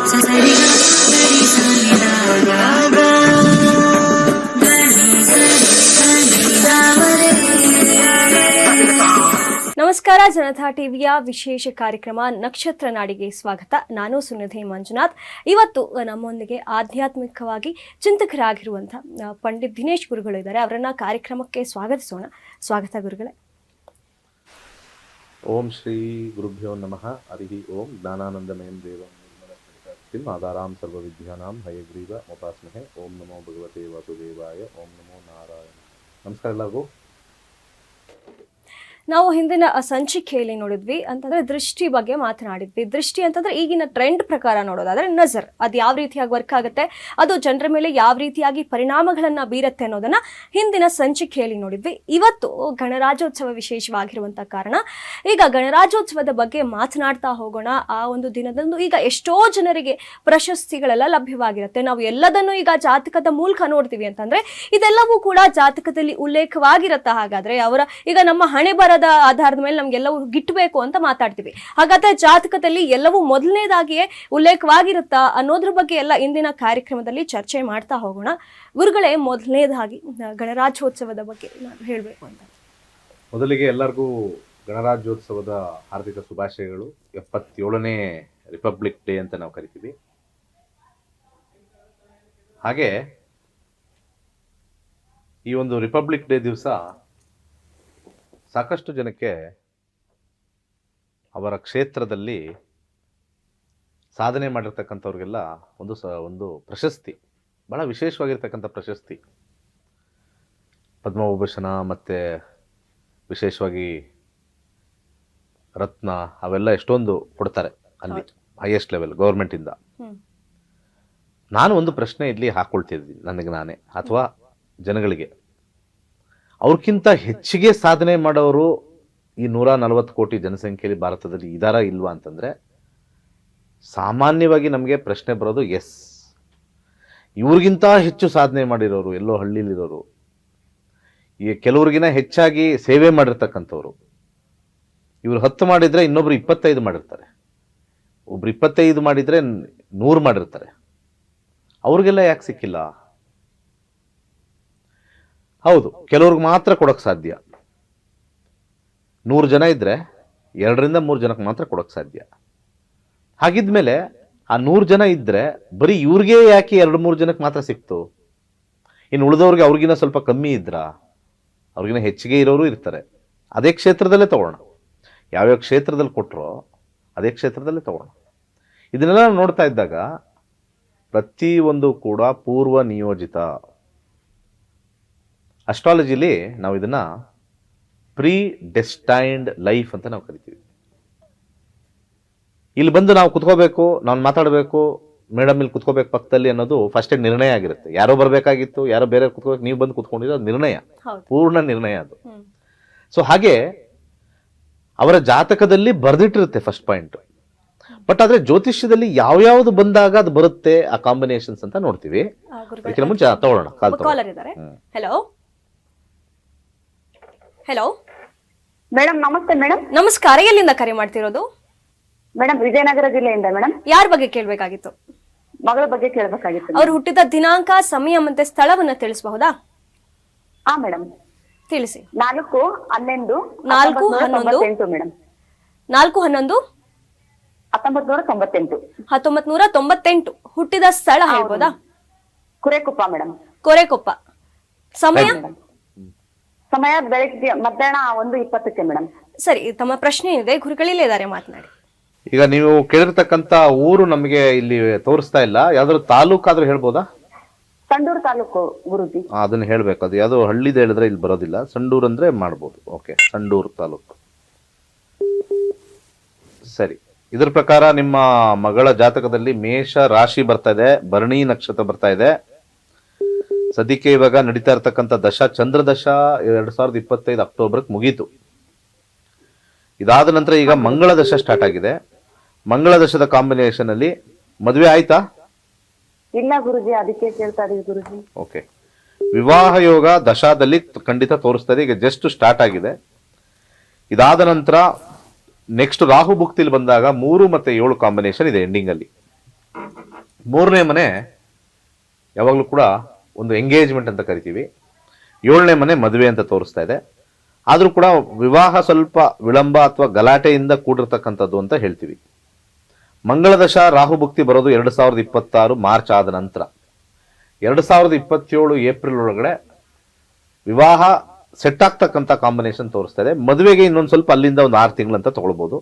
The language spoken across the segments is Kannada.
ನಮಸ್ಕಾರ. ಜನತಾ ಟಿವಿಯ ವಿಶೇಷ ಕಾರ್ಯಕ್ರಮ ನಕ್ಷತ್ರ ನಾಡಿಗೆ ಸ್ವಾಗತ. ನಾನು ಸುನಿಧಿ ಮಂಜುನಾಥ್. ಇವತ್ತು ನಮ್ಮೊಂದಿಗೆ ಆಧ್ಯಾತ್ಮಿಕವಾಗಿ ಚಿಂತಕರಾಗಿರುವಂತಹ ಪಂಡಿತ್ ದಿನೇಶ್ ಗುರುಗಳು ಇದ್ದಾರೆ. ಅವರನ್ನ ಕಾರ್ಯಕ್ರಮಕ್ಕೆ ಸ್ವಾಗತಿಸೋಣ. ಸ್ವಾಗತ ಗುರುಗಳೇ. ಓಂ ಶ್ರೀ ಗುರುಭ್ಯೋ ನಮಃ. ಹರಿ ಓಂ. ಜ್ಞಾನಾನಂದಮಯಂ ದೇವಂ ಆಧಾರಾಂ ಸರ್ವವಿದ್ಯಾನಾಂ ಹಯಗ್ರೀವ ಉಪಾಸ್ಮಹೆ. ಓಂ ನಮೋ ಭಗವತೆ ವಾಸುದೇವಾಯ. ಓಂ ನಮೋ ನಾರಾಯಣ. ನಮಸ್ಕಾರ ಎಲ್ಲರಿಗೂ. ನಾವು ಹಿಂದಿನ ಸಂಚಿಕೆಯಲ್ಲಿ ನೋಡಿದ್ವಿ ಅಂತಂದ್ರೆ ದೃಷ್ಟಿ ಬಗ್ಗೆ ಮಾತನಾಡಿದ್ವಿ. ದೃಷ್ಟಿ ಅಂತಂದ್ರೆ ಈಗಿನ ಟ್ರೆಂಡ್ ಪ್ರಕಾರ ನೋಡೋದಾದ್ರೆ ನಜರ್ ಅದು ಯಾವ ರೀತಿಯಾಗಿ ವರ್ಕ್ ಆಗುತ್ತೆ, ಅದು ಜನರ ಮೇಲೆ ಯಾವ ರೀತಿಯಾಗಿ ಪರಿಣಾಮಗಳನ್ನ ಬೀರುತ್ತೆ ಅನ್ನೋದನ್ನ ಹಿಂದಿನ ಸಂಚಿಕೆಯಲ್ಲಿ ನೋಡಿದ್ವಿ. ಇವತ್ತು ಗಣರಾಜ್ಯೋತ್ಸವ ವಿಶೇಷವಾಗಿರುವಂತಹ ಕಾರಣ ಈಗ ಗಣರಾಜ್ಯೋತ್ಸವದ ಬಗ್ಗೆ ಮಾತನಾಡ್ತಾ ಹೋಗೋಣ. ಆ ಒಂದು ದಿನದಂದು ಈಗ ಎಷ್ಟೋ ಜನರಿಗೆ ಪ್ರಶಸ್ತಿಗಳೆಲ್ಲ ಲಭ್ಯವಾಗಿರುತ್ತೆ. ನಾವು ಎಲ್ಲದನ್ನು ಈಗ ಜಾತಕದ ಮೂಲಕ ನೋಡ್ತೀವಿ ಅಂತಂದ್ರೆ ಇದೆಲ್ಲವೂ ಕೂಡ ಜಾತಕದಲ್ಲಿ ಉಲ್ಲೇಖವಾಗಿರುತ್ತೆ. ಹಾಗಾದ್ರೆ ಅವರ ಈಗ ನಮ್ಮ ಹಣೆ ಬರ ಆಧಾರದ ಮೇಲೆ ನಮ್ಗೆಲ್ಲವೂ ಗಿಟ್ಟಬೇಕು ಅಂತ ಮಾತಾಡ್ತೀವಿ. ಹಾಗಾದ್ರೆ ಜಾತಕದಲ್ಲಿ ಎಲ್ಲವೂ ಮೊದಲನೇದಾಗಿಯೇ ಉಲ್ಲೇಖವಾಗಿರುತ್ತಾ ಅನ್ನೋದ್ರ ಬಗ್ಗೆ ಎಲ್ಲ ಇಂದಿನ ಕಾರ್ಯಕ್ರಮದಲ್ಲಿ ಚರ್ಚೆ ಮಾಡ್ತಾ ಹೋಗೋಣ. ಗುರುಗಳೇ, ಮೊದಲನೇದಾಗಿ ಗಣರಾಜ್ಯೋತ್ಸವದ ಬಗ್ಗೆ ನಾನು ಹೇಳಬೇಕು ಅಂತ. ಮೊದಲಿಗೆ ಎಲ್ಲರಿಗೂ ಗಣರಾಜ್ಯೋತ್ಸವದ ಹಾರ್ದಿಕ ಶುಭಾಶಯಗಳು. 77ನೇ ರಿಪಬ್ಲಿಕ್ ಡೇ ಅಂತ ನಾವು ಕರಿತೀವಿ. ಹಾಗೆ ಈ ಒಂದು ರಿಪಬ್ಲಿಕ್ ಡೇ ದಿವಸ ಸಾಕಷ್ಟು ಜನಕ್ಕೆ ಅವರ ಕ್ಷೇತ್ರದಲ್ಲಿ ಸಾಧನೆ ಮಾಡಿರ್ತಕ್ಕಂಥವ್ರಿಗೆಲ್ಲ ಒಂದು ಪ್ರಶಸ್ತಿ, ಬಹಳ ವಿಶೇಷವಾಗಿರ್ತಕ್ಕಂಥ ಪ್ರಶಸ್ತಿ, ಪದ್ಮವಿಭೂಷಣ ಮತ್ತು ವಿಶೇಷವಾಗಿ ರತ್ನ ಅವೆಲ್ಲ ಎಷ್ಟೊಂದು ಕೊಡ್ತಾರೆ ಅಲ್ಲಿ ಹೈಯೆಸ್ಟ್ ಲೆವೆಲ್ ಗೌರ್ಮೆಂಟಿಂದ. ನಾನು ಒಂದು ಪ್ರಶ್ನೆ ಇಲ್ಲಿ ಹಾಕೊಳ್ತಿದ್ದೀನಿ ನನಗೆ ನಾನೇ ಅಥವಾ ಜನಗಳಿಗೆ. ಅವ್ರಕ್ಕಿಂತ ಹೆಚ್ಚಿಗೆ ಸಾಧನೆ ಮಾಡೋರು ಈ 140 ಕೋಟಿ ಜನಸಂಖ್ಯೆಯಲ್ಲಿ ಭಾರತದಲ್ಲಿ ಇದಾರಾ ಇಲ್ವಾ ಅಂತಂದರೆ ಸಾಮಾನ್ಯವಾಗಿ ನಮಗೆ ಪ್ರಶ್ನೆ ಬರೋದು ಎಸ್. ಇವ್ರಿಗಿಂತ ಹೆಚ್ಚು ಸಾಧನೆ ಮಾಡಿರೋರು ಎಲ್ಲೋ ಹಳ್ಳಿಲಿರೋರು, ಈ ಕೆಲವ್ರಿಗಿನ ಹೆಚ್ಚಾಗಿ ಸೇವೆ ಮಾಡಿರ್ತಕ್ಕಂಥವ್ರು, ಇವ್ರು 10 ಮಾಡಿದರೆ ಇನ್ನೊಬ್ರು 25 ಮಾಡಿರ್ತಾರೆ, ಒಬ್ರು 25 ಮಾಡಿದರೆ 100 ಮಾಡಿರ್ತಾರೆ. ಅವ್ರಿಗೆಲ್ಲ ಯಾಕೆ ಸಿಕ್ಕಿಲ್ಲ? ಹೌದು, ಕೆಲವ್ರಿಗೆ ಮಾತ್ರ ಕೊಡೋಕ್ಕೆ ಸಾಧ್ಯ. 100 ಜನ ಇದ್ದರೆ 2 ರಿಂದ 3 ಜನಕ್ಕೆ ಮಾತ್ರ ಕೊಡೋಕ್ಕೆ ಸಾಧ್ಯ. ಹಾಗಿದ್ಮೇಲೆ ಆ 100 ಜನ ಇದ್ದರೆ ಬರೀ ಇವ್ರಿಗೆ ಯಾಕೆ 2-3 ಜನಕ್ಕೆ ಮಾತ್ರ ಸಿಕ್ತು? ಇನ್ನು ಉಳಿದವ್ರಿಗೆ ಅವ್ರಿಗಿನ ಸ್ವಲ್ಪ ಕಮ್ಮಿ ಇದ್ರಾ? ಅವ್ರಿಗಿನ ಹೆಚ್ಚಿಗೆ ಇರೋರು ಇರ್ತಾರೆ. ಅದೇ ಕ್ಷೇತ್ರದಲ್ಲೇ ತಗೊಳ್ಳೋಣ. ಯಾವ್ಯಾವ ಕ್ಷೇತ್ರದಲ್ಲಿ ಕೊಟ್ಟರೋ ಅದೇ ಕ್ಷೇತ್ರದಲ್ಲೇ ತಗೊಳ್ಳೋಣ. ಇದನ್ನೆಲ್ಲ ನೋಡ್ತಾ ಇದ್ದಾಗ ಪ್ರತಿಯೊಂದು ಕೂಡ ಪೂರ್ವ ನಿಯೋಜಿತ. ಅಸ್ಟ್ರಾಲಜಿಲಿ ನಾವು ಇದನ್ನ ಪ್ರೀ ಡೆಸ್ಟೈನ್ಡ್ ಲೈಫ್ ಅಂತ ನಾವು ಕರಿತೀವಿ. ಇಲ್ಲಿ ಬಂದು ನಾವು ಕುತ್ಕೋಬೇಕು, ನಾನು ಮಾತಾಡಬೇಕು, ಮೇಡಮ್ ಇಲ್ಲಿ ಕುತ್ಕೋಬೇಕು ಪಕ್ಕದಲ್ಲಿ ಅನ್ನೋದು ಫಸ್ಟ್ ನಿರ್ಣಯ ಆಗಿರುತ್ತೆ. ಯಾರೋ ಬರಬೇಕಾಗಿತ್ತು, ಯಾರೋ ಬೇರೆ ಕುತ್ಕೋಬೇಕು, ನೀವು ಬಂದು ಕುತ್ಕೊಂಡಿರೋ ನಿರ್ಣಯ, ಪೂರ್ಣ ನಿರ್ಣಯ ಅದು. ಸೊ ಹಾಗೆ ಅವರ ಜಾತಕದಲ್ಲಿ ಬರೆದಿಟ್ಟಿರುತ್ತೆ ಫಸ್ಟ್ ಪಾಯಿಂಟ್. ಬಟ್ ಆದ್ರೆ ಜ್ಯೋತಿಷ್ಯದಲ್ಲಿ ಯಾವ್ಯಾವ್ದು ಬಂದಾಗ ಅದು ಬರುತ್ತೆ ಆ ಕಾಂಬಿನೇಷನ್ಸ್ ಅಂತ ನೋಡ್ತೀವಿ. ಇದಕ್ಕಿಂತ ಮುಂಚೆ ತಗೊಳ್ಳೋಣ. ಹಲೋ ಹಲೋ ಮೇಡಮ್, ನಮಸ್ತೆ ಮೇಡಮ್. ನಮಸ್ಕಾರ. ಎಲ್ಲಿಂದ ಕರೆ ಮಾಡ್ತಿರೋದು? ಮೇಡಮ್, ವಿಜಯನಗರ ಜಿಲ್ಲೆಯಿಂದ. ಮೇಡಮ್, ಯಾರ ಬಗ್ಗೆ ಕೇಳಬೇಕಾಗಿತ್ತು? ಮಗಳ ಬಗ್ಗೆ ಕೇಳಬೇಕಾಗಿತ್ತು. ಅವ್ರು ಹುಟ್ಟಿದ ದಿನಾಂಕ, ಸಮಯ ಮತ್ತೆ ಸ್ಥಳವನ್ನ ತಿಳಿಸಬಹುದಾ? ಹಾ ಮೇಡಮ್, ತಿಳಿಸಿ. 4/11/1998 ಮೇಡಮ್. 4/11/1998. 1998 ಹುಟ್ಟಿದ ಸ್ಥಳ ಹೇಳ್ಬೋದಾ? ಕುರೆಕೊಪ್ಪ ಮೇಡಮ್. ಕೊರೆಕೊಪ್ಪ. ಸಮಯ ಬೆಳಗ್ಗೆ ಮಧ್ಯಾಹ್ನ 1:20 ಮೇಡಮ್. ಸರಿ, ತಮ್ಮ ಪ್ರಶ್ನೆ ಏನಿದೆ ಗುರುಗಳಿಲ್ಲೇ ಇದ್ದಾರೆ, ಮಾತನಾಡಿ. ಈಗ ನೀವು ಕೇಳಿರ್ತಕ್ಕಂಥ ಊರು ನಮಗೆ ಇಲ್ಲಿ ತೋರಿಸ್ತಾ ಇಲ್ಲ. ಯಾವ್ದಾದ್ರು ತಾಲೂಕಾದ್ರೂ ಹೇಳ್ಬೋದಾ? ಸಂಡೂರು ತಾಲೂಕು ಗುರುಜಿ. ಅದನ್ನ ಹೇಳ್ಬೇಕು. ಅದು ಯಾವ್ದೋ ಹಳ್ಳಿದ ಹೇಳಿದ್ರೆ ಇಲ್ಲಿ ಬರೋದಿಲ್ಲ. ಸಂಡೂರು ಅಂದ್ರೆ ಮಾಡ್ಬೋದು. ಓಕೆ, ಸಂಡೂರು ತಾಲೂಕು. ಸರಿ, ಇದ್ರ ಪ್ರಕಾರ ನಿಮ್ಮ ಮಗಳ ಜಾತಕದಲ್ಲಿ ಮೇಷ ರಾಶಿ ಬರ್ತಾ ಇದೆ, ಭರಣಿ ನಕ್ಷತ್ರ ಬರ್ತಾ ಇದೆ. ಸದ್ಯಕ್ಕೆ ಇವಾಗ ನಡೀತಾ ಇರ್ತಕ್ಕಂಥ ದಶ ಚಂದ್ರ ದಶ 2025 ಅಕ್ಟೋಬರ್ಗೆ ಮುಗೀತು. ಇದಾದ ನಂತರ ಈಗ ಮಂಗಳ ದಶ ಸ್ಟಾರ್ಟ್ ಆಗಿದೆ. ಮಂಗಳ ದಶದ ಕಾಂಬಿನೇಷನ್ ಅಲ್ಲಿ ಮದುವೆ ಆಯ್ತಾ? ಇಲ್ಲ ಗುರುಜಿ, ಅದಕ್ಕೆ ಕೇಳ್ತಾ ಇದೀವಿ ಗುರುಜಿ. ಓಕೆ, ವಿವಾಹ ಯೋಗ ದಶಾದಲ್ಲಿ ಖಂಡಿತ ತೋರಿಸ್ತಾ ಇದೆ. ಈಗ ಜಸ್ಟ್ ಸ್ಟಾರ್ಟ್ ಆಗಿದೆ. ಇದಾದ ನಂತರ ನೆಕ್ಸ್ಟ್ ರಾಹು ಭುಕ್ತಿಲಿ ಬಂದಾಗ 3 ಮತ್ತು 7 ಕಾಂಬಿನೇಷನ್ ಇದೆ ಎಂಡಿಂಗ್ ಅಲ್ಲಿ. ಮೂರನೇ ಮನೆ ಯಾವಾಗಲೂ ಕೂಡ ಒಂದು ಎಂಗೇಜ್ಮೆಂಟ್ ಅಂತ ಕರಿತೀವಿ. 7ನೇ ಮನೆ ಮದುವೆ ಅಂತ ತೋರಿಸ್ತಾ ಇದೆ. ಆದರೂ ಕೂಡ ವಿವಾಹ ಸ್ವಲ್ಪ ವಿಳಂಬ ಅಥವಾ ಗಲಾಟೆಯಿಂದ ಕೂಡಿರ್ತಕ್ಕಂಥದ್ದು ಅಂತ ಹೇಳ್ತೀವಿ. ಮಂಗಳ ದಶ ರಾಹು ಭುಕ್ತಿ ಬರೋದು 2026 ಮಾರ್ಚ್ ಆದ ನಂತರ. 2027 ಏಪ್ರಿಲ್ ಒಳಗಡೆ ವಿವಾಹ ಸೆಟ್ ಆಗ್ತಕ್ಕಂಥ ಕಾಂಬಿನೇಷನ್ ತೋರಿಸ್ತಾ ಇದೆ. ಮದುವೆಗೆ ಇನ್ನೊಂದು ಸ್ವಲ್ಪ ಅಲ್ಲಿಂದ ಒಂದು 6 ತಿಂಗಳಂತ ತಗೊಳ್ಬೋದು.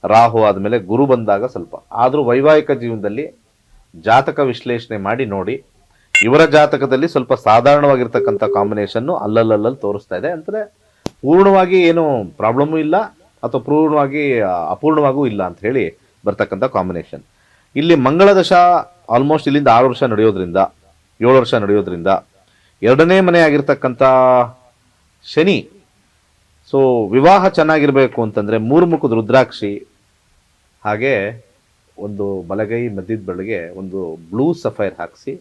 ರಾಹು ಆದಮೇಲೆ ಗುರು ಬಂದಾಗ ಸ್ವಲ್ಪ. ಆದರೂ ವೈವಾಹಿಕ ಜೀವನದಲ್ಲಿ ಜಾತಕ ವಿಶ್ಲೇಷಣೆ ಮಾಡಿ ನೋಡಿ, ಇವರ ಜಾತಕದಲ್ಲಿ ಸ್ವಲ್ಪ ಸಾಧಾರಣವಾಗಿರ್ತಕ್ಕಂಥ ಕಾಂಬಿನೇಷನ್ನು ಅಲ್ಲಲ್ಲಿ ತೋರಿಸ್ತಾ ಇದೆ. ಅಂದರೆ ಪೂರ್ಣವಾಗಿ ಏನು ಪ್ರಾಬ್ಲಮ್ಮು ಇಲ್ಲ ಅಥವಾ ಪೂರ್ಣವಾಗಿ ಅಪೂರ್ಣವಾಗೂ ಇಲ್ಲ ಅಂತ ಹೇಳಿ ಬರ್ತಕ್ಕಂಥ ಕಾಂಬಿನೇಷನ್. ಇಲ್ಲಿ ಮಂಗಳ ದಶ ಆಲ್ಮೋಸ್ಟ್ ಇಲ್ಲಿಂದ 6 ವರ್ಷ ನಡೆಯೋದ್ರಿಂದ 7 ವರ್ಷ ನಡೆಯೋದ್ರಿಂದ 2ನೇ ಮನೆ ಆಗಿರ್ತಕ್ಕಂಥ ಶನಿ. ಸೊ ವಿವಾಹ ಚೆನ್ನಾಗಿರ್ಬೇಕು ಅಂತಂದರೆ 3 ಮುಖದ ರುದ್ರಾಕ್ಷಿ, ಹಾಗೆ ಒಂದು ಬಲಗೈ ಮಧ್ಯದ ಬೆಳಗ್ಗೆ ಒಂದು ಬ್ಲೂ ಸಫೈರ್ ಹಾಕಿಸಿ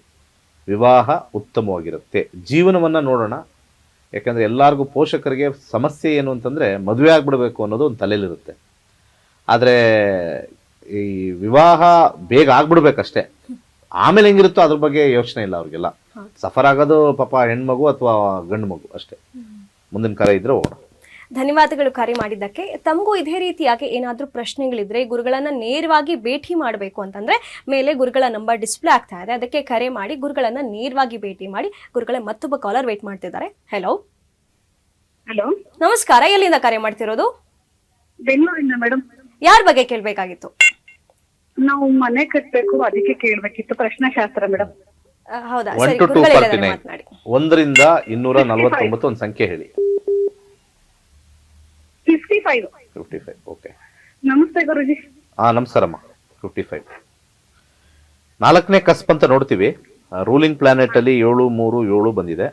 ವಿವಾಹ ಉತ್ತಮವಾಗಿರುತ್ತೆ. ಜೀವನವನ್ನು ನೋಡೋಣ. ಯಾಕಂದರೆ ಎಲ್ಲರಿಗೂ ಪೋಷಕರಿಗೆ ಸಮಸ್ಯೆ ಏನು ಅಂತಂದರೆ ಮದುವೆ ಆಗ್ಬಿಡ್ಬೇಕು ಅನ್ನೋದು ಒಂದು ತಲೆಯಲ್ಲಿರುತ್ತೆ. ಆದರೆ ಈ ವಿವಾಹ ಬೇಗ ಆಗ್ಬಿಡ್ಬೇಕಷ್ಟೇ. ಆಮೇಲೆ ಹೆಂಗಿರುತ್ತೋ ಅದ್ರ ಬಗ್ಗೆ ಯೋಚನೆ ಇಲ್ಲ ಅವ್ರಿಗೆಲ್ಲ. ಸಫರ್ ಆಗೋದು ಪಾಪ ಹೆಣ್ಮಗು ಅಥವಾ ಗಂಡು ಮಗು ಅಷ್ಟೇ. ಮುಂದಿನ ಕರೆ ಇದ್ರೆ ಹೋಗೋಣ. ಧನ್ಯವಾದಗಳು ಕರೆ ಮಾಡಿದ್ದಕ್ಕೆ. ತಮಗೂ ಇದೇ ರೀತಿಯಾಗಿ ಏನಾದರೂ ಪ್ರಶ್ನೆಗಳಿದ್ರೆ ಗುರುಗಳನ್ನ ನೇರವಾಗಿ ಭೇಟಿ ಮಾಡಬೇಕು ಅಂತಂದ್ರೆ ಮೇಲೆ ಗುರುಗಳ ನಂಬರ್ ಡಿಸ್ಪ್ಲೇ ಆಗ್ತಾ ಇದೆ, ಅದಕ್ಕೆ ಕರೆ ಮಾಡಿ ಗುರುಗಳನ್ನ ನೇರವಾಗಿ ಭೇಟಿ ಮಾಡಿ. ಗುರುಗಳೇ ಮತ್ತೊಬ್ಬ ಕಾಲರ್ ವೇಟ್ ಮಾಡ್ತಿದ್ದಾರೆ. ಹೆಲೋ, ಹಲೋ, ನಮಸ್ಕಾರ. ಎಲ್ಲಿಂದ ಕರೆ ಮಾಡ್ತಿರೋದು? ಬೆಂಗಳೂರಿಂದ ಮೇಡಮ್. ಯಾರ ಬಗ್ಗೆ ಕೇಳ್ಬೇಕಾಗಿತ್ತು? ನಾವು ಮನೆ ಕಟ್ಬೇಕು, ಅದಕ್ಕೆ ಕೇಳ್ಬೇಕಿತ್ತು. ಪ್ರಶ್ನಾಶಾಸ್ತ್ರ ಮೇಡಮ್. ಹೌದಾ, 1 ಸರಿ, to ಗುರುಗಳೇ ಹೇಳಿದ್ದಾರೆ 249 ಮಾತನಾಡಿ. 1ರಿಂದ 249 ಒಂದು ಸಂಖ್ಯೆ ಹೇಳಿ. 55. 55. ಓಕೆ, ನಮಸ್ತೆ ಗುರುಜಿ. ನಮಸ್ಕಾರಮ್ಮ. 55 4ನೇ ಕಸ್ಪ್ ಅಂತ ನೋಡ್ತೀವಿ. ರೂಲಿಂಗ್ ಪ್ಲಾನೆಟ್ ಅಲ್ಲಿ 7 3 7 ಬಂದಿದೆ.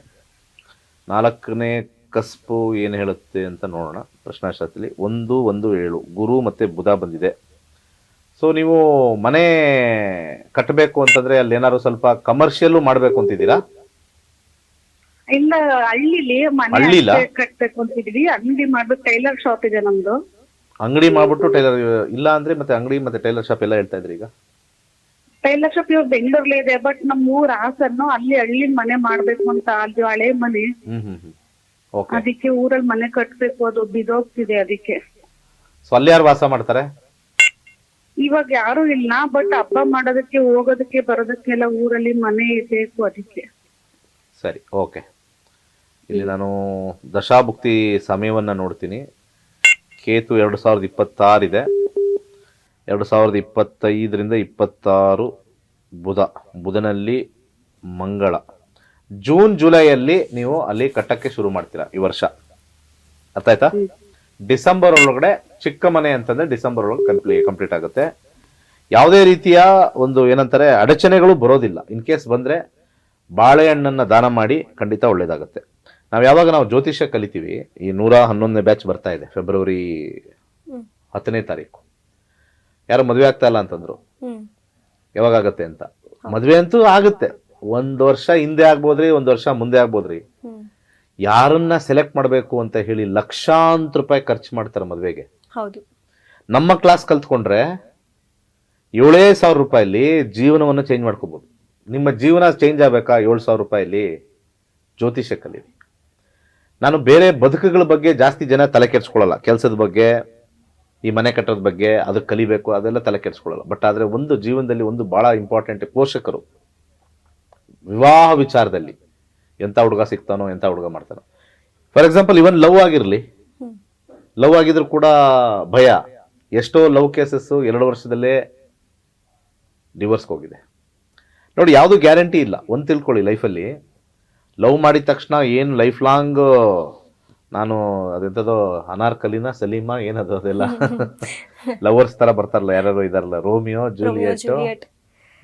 4ನೇ ಕಸ್ಪು ಏನು ಹೇಳುತ್ತೆ ಅಂತ ನೋಡೋಣ. ಪ್ರಶ್ನಾಶಾಸ್ತ್ರದಲ್ಲಿ 1 1 7 ಗುರು ಮತ್ತೆ ಬುಧ ಬಂದಿದೆ. ಸೊ ನೀವು ಮನೆ ಕಟ್ಟಬೇಕು ಅಂತಂದ್ರೆ ಅಲ್ಲಿ ಏನಾದ್ರು ಸ್ವಲ್ಪ ಕಮರ್ಷಿಯಲ್ ಮಾಡಬೇಕು ಅಂತಿದ್ದೀರಾ? ಇಲ್ಲ, ಹಳ್ಳಿಲಿ ಮನೆ ಹಳ್ಳಿಲ? ಅಷ್ಟೇ ಕಟ್ಬೇಕು ಅಂತಿದ್ವಿ. ಅಂಗಡಿ ಮಾಡ್ಬೇಕು, ಟೈಲರ್ ಶಾಪ್ ಇದೆ ನಮ್ದು. ಅಂಗಡಿ ಮಾಡ್ಬಿಟ್ಟು ಟೈಲರ್ ಇಲ್ಲ ಅಂದ್ರೆ ಮತ್ತೆ ಅಂಗಡಿ ಮತ್ತೆ ಟೈಲರ್ ಶಾಪ್ ಎಲ್ಲ ಹೇಳ್ತಾ ಇದ್ರಿ ಈಗ? ಟೈಲರ್ ಶಾಪ್ ಇವಾಗ ಬೆಂಗಳೂರ್ಲೇ ಇದೆ, ಬಟ್ ನಮ್ಮ ಊರ್ ಹಾಸನ್ನು. ಅಲ್ಲಿ ಹಳ್ಳಿ ಮನೆ ಮಾಡ್ಬೇಕು ಅಂತ, ಅಲ್ಲಿ ಹಳೆ ಮನೆ. ಓಕೆ. ಅದಕ್ಕೆ ಊರಲ್ಲಿ ಮನೆ ಕಟ್ಬೇಕು, ಅದು ಬಿದೋಗ್ತಿದೆ ಅದಕ್ಕೆ. ಸೊ ಅಲ್ಲಿ ಯಾರು ವಾಸ ಮಾಡ್ತಾರೆ? ಇವಾಗ ಯಾರು ಇಲ್ಲ, ಬಟ್ ಹಬ್ಬ ಮಾಡೋದಕ್ಕೆ ಹೋಗೋದಕ್ಕೆ ಬರೋದಕ್ಕೆಲ್ಲ ಊರಲ್ಲಿ ಮನೆ ಬೇಕು ಅದಕ್ಕೆ. ಸರಿ, ಓಕೆ. ಇಲ್ಲಿ ನಾನು ದಶಾಭುಕ್ತಿ ಸಮಯವನ್ನ ನೋಡ್ತೀನಿ. ಕೇತು 2026 ಇದೆ. 2025ರಿಂದ 26 ಬುಧನಲ್ಲಿ ಮಂಗಳ. ಜೂನ್ ಜುಲೈಯಲ್ಲಿ ನೀವು ಅಲ್ಲಿ ಕಟ್ಟಕ್ಕೆ ಶುರು ಮಾಡ್ತೀರಾ ಈ ವರ್ಷ. ಅರ್ಥ ಆಯ್ತಾ? ಡಿಸೆಂಬರ್ ಒಳಗಡೆ ಚಿಕ್ಕ ಮನೆ ಅಂತಂದ್ರೆ ಡಿಸೆಂಬರ್ ಒಳಗೆ ಕಂಪ್ಲೀಟ್ ಆಗುತ್ತೆ. ಯಾವುದೇ ರೀತಿಯ ಒಂದು ಏನಂತಾರೆ ಅಡಚಣೆಗಳು ಬರೋದಿಲ್ಲ. ಇನ್ ಕೇಸ್ ಬಂದ್ರೆ ಬಾಳೆಹಣ್ಣನ್ನ ದಾನ ಮಾಡಿ ಖಂಡಿತ ಒಳ್ಳೇದಾಗುತ್ತೆ. ನಾವು ಜ್ಯೋತಿಷ್ಯ ಕಲಿತೀವಿ. ಈ 111ನೇ ಬ್ಯಾಚ್ ಬರ್ತಾ ಇದೆ, ಫೆಬ್ರವರಿ 10ನೇ ತಾರೀಕು. ಯಾರು ಮದುವೆ ಆಗ್ತಾ ಇಲ್ಲ ಅಂತಂದ್ರು. ಯಾವಾಗ ಆಗತ್ತೆ ಅಂತ. ಮದುವೆ ಅಂತೂ ಆಗುತ್ತೆ. 1 ವರ್ಷ ಹಿಂದೆ ಆಗ್ಬೋದ್ರಿ, 1 ವರ್ಷ ಮುಂದೆ ಆಗ್ಬೋದ್ರಿ. ಯಾರನ್ನ ಸೆಲೆಕ್ಟ್ ಮಾಡಬೇಕು ಅಂತ ಹೇಳಿ ಲಕ್ಷಾಂತರ ರೂಪಾಯಿ ಖರ್ಚು ಮಾಡ್ತಾರೆ ಮದುವೆಗೆ. ಹೌದು. ನಮ್ಮ ಕ್ಲಾಸ್ ಕಲ್ತ್ಕೊಂಡ್ರೆ 7,000 ರೂಪಾಯಲ್ಲಿ ಜೀವನವನ್ನು ಚೇಂಜ್ ಮಾಡ್ಕೋಬಹುದು. ನಿಮ್ಮ ಜೀವನ ಚೇಂಜ್ ಆಗ್ಬೇಕಾ? 7,000 ರೂಪಾಯಲ್ಲಿ ಜ್ಯೋತಿಷ್ಯ ಕಲೀರಿ. ನಾನು ಬೇರೆ ಬದುಕುಗಳ ಬಗ್ಗೆ ಜಾಸ್ತಿ ಜನ ತಲೆ ಕೆಡಿಸ್ಕೊಳ್ಳಲ್ಲ. ಕೆಲಸದ ಬಗ್ಗೆ, ಈ ಮನೆ ಕಟ್ಟೋದ ಬಗ್ಗೆ, ಅದು ಕಲಿಬೇಕು ಅದೆಲ್ಲ ತಲೆ ಕೆಡಿಸ್ಕೊಳ್ಳಲ್ಲ. ಬಟ್ ಆದರೆ ಒಂದು ಜೀವನದಲ್ಲಿ ಒಂದು ಬಹಳ ಇಂಪಾರ್ಟೆಂಟ್, ಪೋಷಕರು ವಿವಾಹ ವಿಚಾರದಲ್ಲಿ ಎಂಥ ಹುಡುಗ ಸಿಗ್ತಾನೋ, ಎಂಥ ಹುಡುಗ ಮಾಡ್ತಾನೋ. ಫಾರ್ ಎಕ್ಸಾಂಪಲ್ ಇವನ್ ಲವ್ ಆಗಿರಲಿ, ಲವ್ ಆಗಿದ್ರು ಕೂಡ ಭಯ. ಎಷ್ಟೋ ಲವ್ ಕೇಸಸ್ 2 ವರ್ಷದಲ್ಲೇ ಡಿವೋರ್ಸ್ಗೆ ಹೋಗಿದೆ. ನೋಡಿ, ಯಾವುದು ಗ್ಯಾರಂಟಿ ಇಲ್ಲ. ಒಂದು ತಿಳ್ಕೊಳ್ಳಿ, ಲೈಫಲ್ಲಿ ಲವ್ ಮಾಡಿದ ತಕ್ಷಣ ಏನು ಲೈಫ್ ಲಾಂಗ್ ನಾನು ಅದೆಂಥದೋ ಅನಾರ್ಕಲಿನ ಸಲೀಮಾ ಏನದು ಅದೆಲ್ಲ ಲವರ್ಸ್ ತರ ಬರ್ತಾರಲ್ಲ, ಯಾರು ಇದಾರಲ್ಲ, ರೋಮಿಯೋ ಜೂಲಿಯೆಟ್,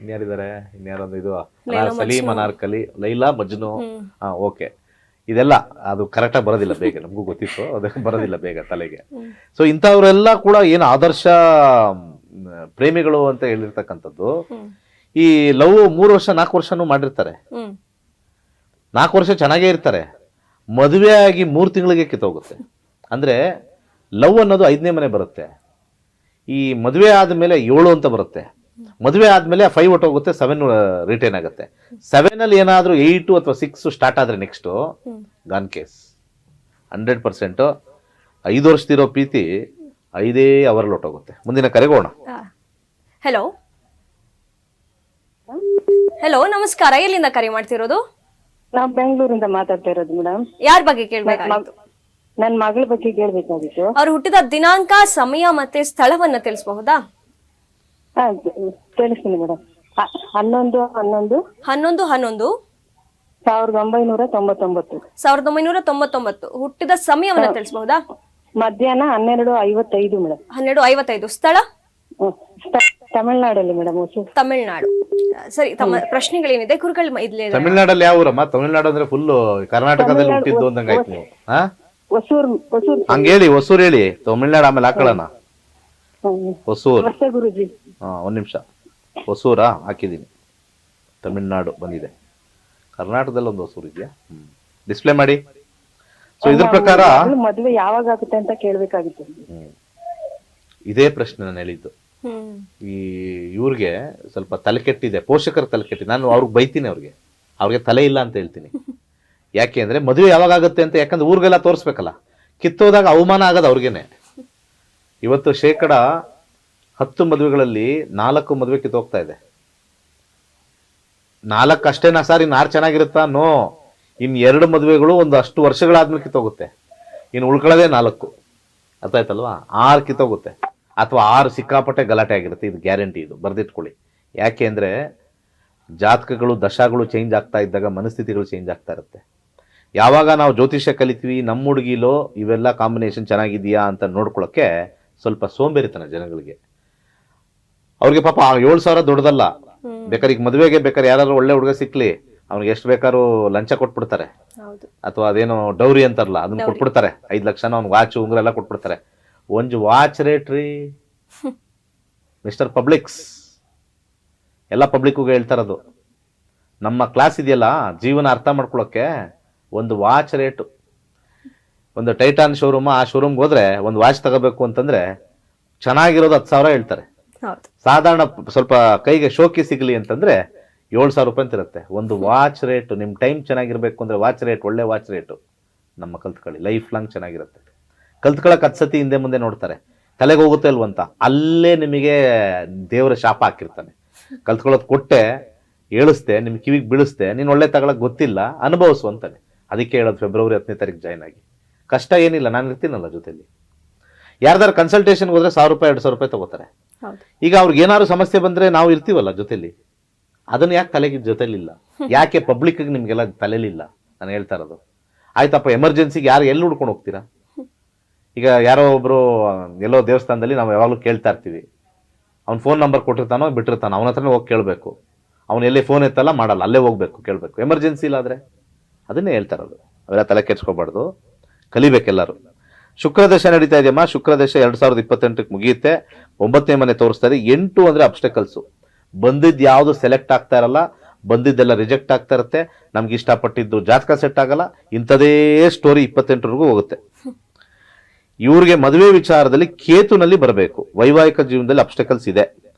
ಇನ್ಯಾರಿದ್ದಾರೆ, ಇನ್ಯಾರೊಂದು ಇದು ಸಲೀಮ್ ಅನಾರ್ಕಲಿ, ಲೈಲಾ ಮಜ್ನು. ಓಕೆ, ಇದೆಲ್ಲ ಅದು ಕರೆಕ್ಟಾಗಿ ಬರೋದಿಲ್ಲ ಬೇಗ. ನಮಗೂ ಗೊತ್ತಿತ್ತು, ಅದಕ್ಕೆ ಬರೋದಿಲ್ಲ ಬೇಗ ತಲೆಗೆ. ಸೊ ಇಂಥವ್ರೆಲ್ಲ ಕೂಡ ಏನು ಆದರ್ಶ ಪ್ರೇಮಿಗಳು ಅಂತ ಹೇಳಿರ್ತಕ್ಕಂಥದ್ದು. ಈ ಲವ್ 3 ವರ್ಷ 4 ವರ್ಷನೂ ಮಾಡಿರ್ತಾರೆ. 4 ವರ್ಷ ಚೆನ್ನಾಗೇ ಇರ್ತಾರೆ. ಮದುವೆ ಆಗಿ 3 ತಿಂಗಳಿಗೆ ಕಿತ್ತೋಗುತ್ತೆ. ಅಂದ್ರೆ ಲವ್ ಅನ್ನೋದು 5ನೇ ಮನೆ ಬರುತ್ತೆ. ಈ ಮದುವೆ ಆದಮೇಲೆ 7 ಅಂತ ಬರುತ್ತೆ. ಮದುವೆ ಆದ್ಮೇಲೆ 5 ಹೊಟ್ಟೋಗುತ್ತೆ, 7 ರಿಟೈನ್ ಆಗುತ್ತೆ. 7 ಅಲ್ಲಿ ಏನಾದ್ರೂ 8 ಅಥವಾ 6 ಸ್ಟಾರ್ಟ್ ಆದ್ರೆ ನೆಕ್ಸ್ಟ್ ಗಾನ್ ಕೇಸ್ 100%. 5 ವರ್ಷದಿರೋ ಪ್ರೀತಿ 5 ಅವರಲ್ಲಿ ಹೊಟ್ಟೋಗುತ್ತೆ. ಮುಂದಿನ ಕರೆಗೋಣ. ಹೆಲೋ ಹೆಲೋ, ನಮಸ್ಕಾರ. ಎಲ್ಲಿಂದ ಕರೆ ಮಾಡ್ತಿರೋದು? ನಾವು ಬೆಂಗಳೂರಿಂದ ಮಾತಾಡ್ತಾ ಇರೋದು ಮೇಡಮ್. ಯಾರ ಬಗ್ಗೆ ಕೇಳ್ಬೇಕಾಗಿತ್ತು? ನನ್ನ ಮಗಳ ಬಗ್ಗೆ ಕೇಳ್ಬೇಕಾಗಿತ್ತು. ಅವ್ರು ಹುಟ್ಟಿದ ದಿನಾಂಕ, ಸಮಯ ಮತ್ತೆ ಸ್ಥಳವನ್ನ ತಿಳಿಸಬಹುದಾ? ಹಾ, ತಿಳಿಸ್ತೀನಿ ಮೇಡಮ್. 11/11/1999. 1999. ಹುಟ್ಟಿದ ಸಮಯವನ್ನ ತಿಳಿಸಬಹುದಾ? ಮಧ್ಯಾಹ್ನ 12:55 ಮೇಡಮ್. 12:55. ಸ್ಥಳ? ತಮಿಳ್ನಾಡಲ್ಲಿ ಮೇಡಮ್. ತಮಿಳ್ನಾಡು. ಸರಿ, ತಮ್ಮ ಪ್ರಶ್ನೆಗಳೇನಿದೆ ಗುರುಗಳು ಇದ್ಲೇ ಇದ್ದಾರೆ. ತಮಿಳ್ನಾಡಲ್ಲಿ ಯಾವ ಊರಮ್ಮ? ತಮಿಳ್ನಾಡು ಅಂದ್ರೆ ಫುಲ್ ಕರ್ನಾಟಕದಲ್ಲಿ ಹುಟ್ಟಿದ್ದು ಅಂದಂಗ ಆಯ್ತು ನೀವು. ಹೊಸೂರ್. ಹಂಗೇಳಿ, ಹೊಸೂರ್ ಹೇಳಿ, ತಮಿಳ್ನಾಡು ಆಮೇಲೆ ಹಾಕೊಳ್ಳೋಣ. ಹೊಸೂರ್. ಗುರುಜಿ. ಒಂದ್ ನಿಮಿಷ. ಹೊಸೂರಾ ಹಾಕಿದೀನಿ, ತಮಿಳ್ನಾಡು ಬಂದಿದೆ. ಕರ್ನಾಟಕದಲ್ಲಿ ಒಂದು ಹೊಸೂರು ಇದೆಯಾ? ಡಿಸ್ಪ್ಲೇ ಮಾಡಿ. ಸೊ ಇದ್ರ ಪ್ರಕಾರ ಮದುವೆ ಯಾವಾಗ ಆಗುತ್ತೆ ಅಂತ ಕೇಳ್ಬೇಕಾಗಿತ್ತು. ಇದೇ ಪ್ರಶ್ನೆ ನಾನು ಹೇಳಿದ್ದು. ಈ ಇವ್ರಿಗೆ ಸ್ವಲ್ಪ ತಲೆ ಕೆಟ್ಟಿದೆ, ಪೋಷಕರ ತಲೆ ಕೆಟ್ಟಿದೆ. ನಾನು ಅವ್ರಿಗೆ ಬೈತೀನಿ, ಅವ್ರಿಗೆ ತಲೆ ಇಲ್ಲ ಅಂತ ಹೇಳ್ತೀನಿ. ಯಾಕೆ ಅಂದ್ರೆ ಮದುವೆ ಯಾವಾಗ ಆಗುತ್ತೆ ಅಂತ, ಯಾಕಂದ್ರೆ ಊರಿಗೆಲ್ಲ ತೋರಿಸ್ಬೇಕಲ್ಲ. ಕಿತ್ತೋದಾಗ ಅವಮಾನ ಆಗೋದು ಅವ್ರಿಗೇನೆ. ಇವತ್ತು 10 ಮದುವೆಗಳಲ್ಲಿ 4 ಮದುವೆ ಕಿತ್ತೋಗ್ತಾ ಇದೆ. 4 ಅಷ್ಟೇನಾ ಸರ್? ಇನ್ನು 6 ಚೆನ್ನಾಗಿರುತ್ತಾ? ನೋ. ಇನ್ನು 2 ಮದುವೆಗಳು ಒಂದು ಅಷ್ಟು ವರ್ಷಗಳಾದ್ಮೇಲೆ ಕಿತ್ತೋಗುತ್ತೆ. ಇನ್ನು ಉಳ್ಕೊಳ್ಳೋದೇ 4. ಅರ್ಥ ಆಯ್ತಲ್ವಾ? 6 ಕಿತ್ತೋಗುತ್ತೆ, ಅಥವಾ 6 ಸಿಕ್ಕಾಪಟ್ಟೆ ಗಲಾಟೆ ಆಗಿರುತ್ತೆ. ಇದು ಗ್ಯಾರಂಟಿ, ಇದು ಬರ್ದಿಟ್ಕೊಳ್ಳಿ. ಯಾಕೆ ಅಂದ್ರೆ ಜಾತಕಗಳು, ದಶಾಗಳು ಚೇಂಜ್ ಆಗ್ತಾ ಇದ್ದಾಗ ಮನಸ್ಥಿತಿಗಳು ಚೇಂಜ್ ಆಗ್ತಾ ಇರುತ್ತೆ. ಯಾವಾಗ ನಾವು ಜ್ಯೋತಿಷ್ಯ ಕಲಿತೀವಿ, ನಮ್ಮ ಹುಡುಗಿಲೋ ಇವೆಲ್ಲ ಕಾಂಬಿನೇಷನ್ ಚೆನ್ನಾಗಿದೆಯಾ ಅಂತ ನೋಡ್ಕೊಳ್ಳೋಕೆ ಸ್ವಲ್ಪ ಸೋಂಬೇರಿತನ ಜನಗಳಿಗೆ. ಅವ್ರಿಗೆ ಪಾಪ 7,000 ದೊಡ್ಡದಲ್ಲ. ಬೇಕಾದ್ರೆ ಈಗ ಮದುವೆಗೆ ಬೇಕಾದ್ರೆ ಯಾರು ಒಳ್ಳೆ ಹುಡುಗ ಸಿಕ್ಲಿ, ಅವ್ನಿಗೆ ಎಷ್ಟು ಬೇಕಾದ್ರೂ ಲಂಚ ಕೊಟ್ಬಿಡ್ತಾರೆ, ಅಥವಾ ಅದೇನೋ ಡೌರಿ ಅಂತಾರಲ್ಲ ಅದನ್ನ ಕೊಟ್ಬಿಡ್ತಾರೆ. 5 ಲಕ್ಷ ಅವ್ನು ವಾಚ್ ಉಂಗ್ರ ಎಲ್ಲ ಕೊಟ್ಬಿಡ್ತಾರೆ. ಒಂದು ವಾಚ್ ರೇಟ್ ರೀ ಮಿಸ್ಟರ್ ಪಬ್ಲಿಕ್ಸ್, ಎಲ್ಲ ಪಬ್ಲಿಕ್ಗೆ ಹೇಳ್ತಾರದು. ನಮ್ಮ ಕ್ಲಾಸ್ ಇದೆಯಲ್ಲ, ಜೀವನ ಅರ್ಥ ಮಾಡ್ಕೊಳಕ್ಕೆ ಒಂದು ವಾಚ್ ರೇಟು. ಒಂದು ಟೈಟಾನ್ ಶೋರೂಮ್, ಆ ಶೋರೂಮ್ಗೆ ಹೋದ್ರೆ ಒಂದು ವಾಚ್ ತಗೋಬೇಕು ಅಂತಂದ್ರೆ ಚೆನ್ನಾಗಿರೋದು 10,000 ಹೇಳ್ತಾರೆ. ಸಾಧಾರಣ ಸ್ವಲ್ಪ ಕೈಗೆ ಶೋಕಿ ಸಿಗ್ಲಿ ಅಂತಂದ್ರೆ 7,000 ರೂಪಾಯಿ ಅಂತ ಇರುತ್ತೆ. ಒಂದು ವಾಚ್ ರೇಟ್. ನಿಮ್ ಟೈಮ್ ಚೆನ್ನಾಗಿರ್ಬೇಕು ಅಂದ್ರೆ ವಾಚ್ ರೇಟ್, ಒಳ್ಳೆ ವಾಚ್ ರೇಟು ನಮ್ಮ ಕಲ್ತ್ಕೊಳ್ಳಿ. ಲೈಫ್ ಲಾಂಗ್ ಚೆನ್ನಾಗಿರುತ್ತೆ. ಕಲ್ತ್ಕೊಳ್ಳೋಕೆ 10 ಸತಿ ಹಿಂದೆ ಮುಂದೆ ನೋಡ್ತಾರೆ, ತಲೆಗೆ ಹೋಗುತ್ತೆ ಅಲ್ವಂತ. ಅಲ್ಲೇ ನಿಮಗೆ ದೇವರ ಶಾಪ ಹಾಕಿರ್ತಾನೆ. ಕಲ್ತ್ಕೊಳ್ಳೋದು ಕೊಟ್ಟೆ, ಏಳಿಸ್ತೆ, ನಿಮ್ ಕಿವಿಗೆ ಬೀಳಿಸ್ತೆ, ನೀನು ಒಳ್ಳೆ ತಗೊಳಕ್ ಗೊತ್ತಿಲ್ಲ, ಅನುಭವಿಸು ಅಂತಾನೆ. ಅದಕ್ಕೆ ಹೇಳೋದು ಫೆಬ್ರವರಿ 10ನೇ ತಾರೀಕು ಜಾಯ್ನ್ ಆಗಿ. ಕಷ್ಟ ಏನಿಲ್ಲ, ನಾನು ಇರ್ತೀನಲ್ಲ ಜೊತೆಲಿ. ಯಾರ್ದಾರು ಕನ್ಸಲ್ಟೇಷನ್ಗೆ ಹೋದ್ರೆ 1,000 ರೂಪಾಯಿ 2,000 ರೂಪಾಯಿ ತಗೋತಾರೆ. ಈಗ ಅವ್ರಿಗೆ ಏನಾದ್ರು ಸಮಸ್ಯೆ ಬಂದ್ರೆ ನಾವು ಇರ್ತೀವಲ್ಲ ಜೊತೆಲಿ. ಅದನ್ನ ಯಾಕೆ ತಲೆಗೆ ಜೊತೆಲಿಲ್ಲ? ಯಾಕೆ ಪಬ್ಲಿಕ್ ನಿಮ್ಗೆಲ್ಲ ತಲೆಲಿಲ್ಲ? ನಾನು ಹೇಳ್ತಾ ಇರೋದು. ಆಯ್ತಪ್ಪ, ಎಮರ್ಜೆನ್ಸಿಗೆ ಯಾರು ಎಲ್ಲಿ ಹುಡ್ಕೊಂಡು ಹೋಗ್ತೀರಾ? ಈಗ ಯಾರೋ ಒಬ್ರು ಎಲ್ಲೋ ದೇವಸ್ಥಾನದಲ್ಲಿ ನಾವು ಯಾವಾಗಲೂ ಕೇಳ್ತಾ ಇರ್ತೀವಿ, ಅವ್ನು ಫೋನ್ ನಂಬರ್ ಕೊಟ್ಟಿರ್ತಾನೋ ಬಿಟ್ಟಿರ್ತಾನೋ, ಅವನ ಹತ್ರನೇ ಹೋಗಿ ಕೇಳಬೇಕು. ಅವ್ನು ಎಲ್ಲಿ ಫೋನ್ ಎತ್ತಲ್ಲ, ಮಾಡಲ್ಲ, ಅಲ್ಲೇ ಹೋಗ್ಬೇಕು ಕೇಳಬೇಕು. ಎಮರ್ಜೆನ್ಸಿ ಇಲ್ಲಾದ್ರೆ ಅದನ್ನೇ ಹೇಳ್ತಾ ಇರೋದು. ಅವೆಲ್ಲ ತಲೆ ಕೆಡ್ಸ್ಕೋಬಾರ್ದು, ಕಲಿಬೇಕೆಲ್ಲರೂ. ಶುಕ್ರದಶ ನಡೀತಾ ಇದೆಯಮ್ಮ. ಶುಕ್ರದಶ 2028ಕ್ಕೆ ಮುಗಿಯುತ್ತೆ. 9ನೇ ಮನೆ ತೋರಿಸ್ತಾರೆ. 8 ಅಂದ್ರೆ ಅಬ್ಸ್ಟಕಲ್ಸು. ಬಂದಿದ್ದು ಯಾವುದು ಸೆಲೆಕ್ಟ್ ಆಗ್ತಾ ಇರಲ್ಲ, ಬಂದಿದ್ದೆಲ್ಲ ರಿಜೆಕ್ಟ್ ಆಗ್ತಾ ಇರುತ್ತೆ. ನಮ್ಗೆ ಇಷ್ಟಪಟ್ಟಿದ್ದು ಜಾತಕ ಸೆಟ್ ಆಗಲ್ಲ. ಇಂಥದೇ ಸ್ಟೋರಿ 28ವರೆಗೂ ಹೋಗುತ್ತೆ. ಇವ್ರಿಗೆ ಮದುವೆ ವಿಚಾರದಲ್ಲಿ ಕೇತುನಲ್ಲಿ ಬರಬೇಕು. ವೈವಾಹಿಕ ಜೀವನದಲ್ಲಿ ಅಬ್ಸ್ಟಕಲ್ಸ್ ಇದೆ,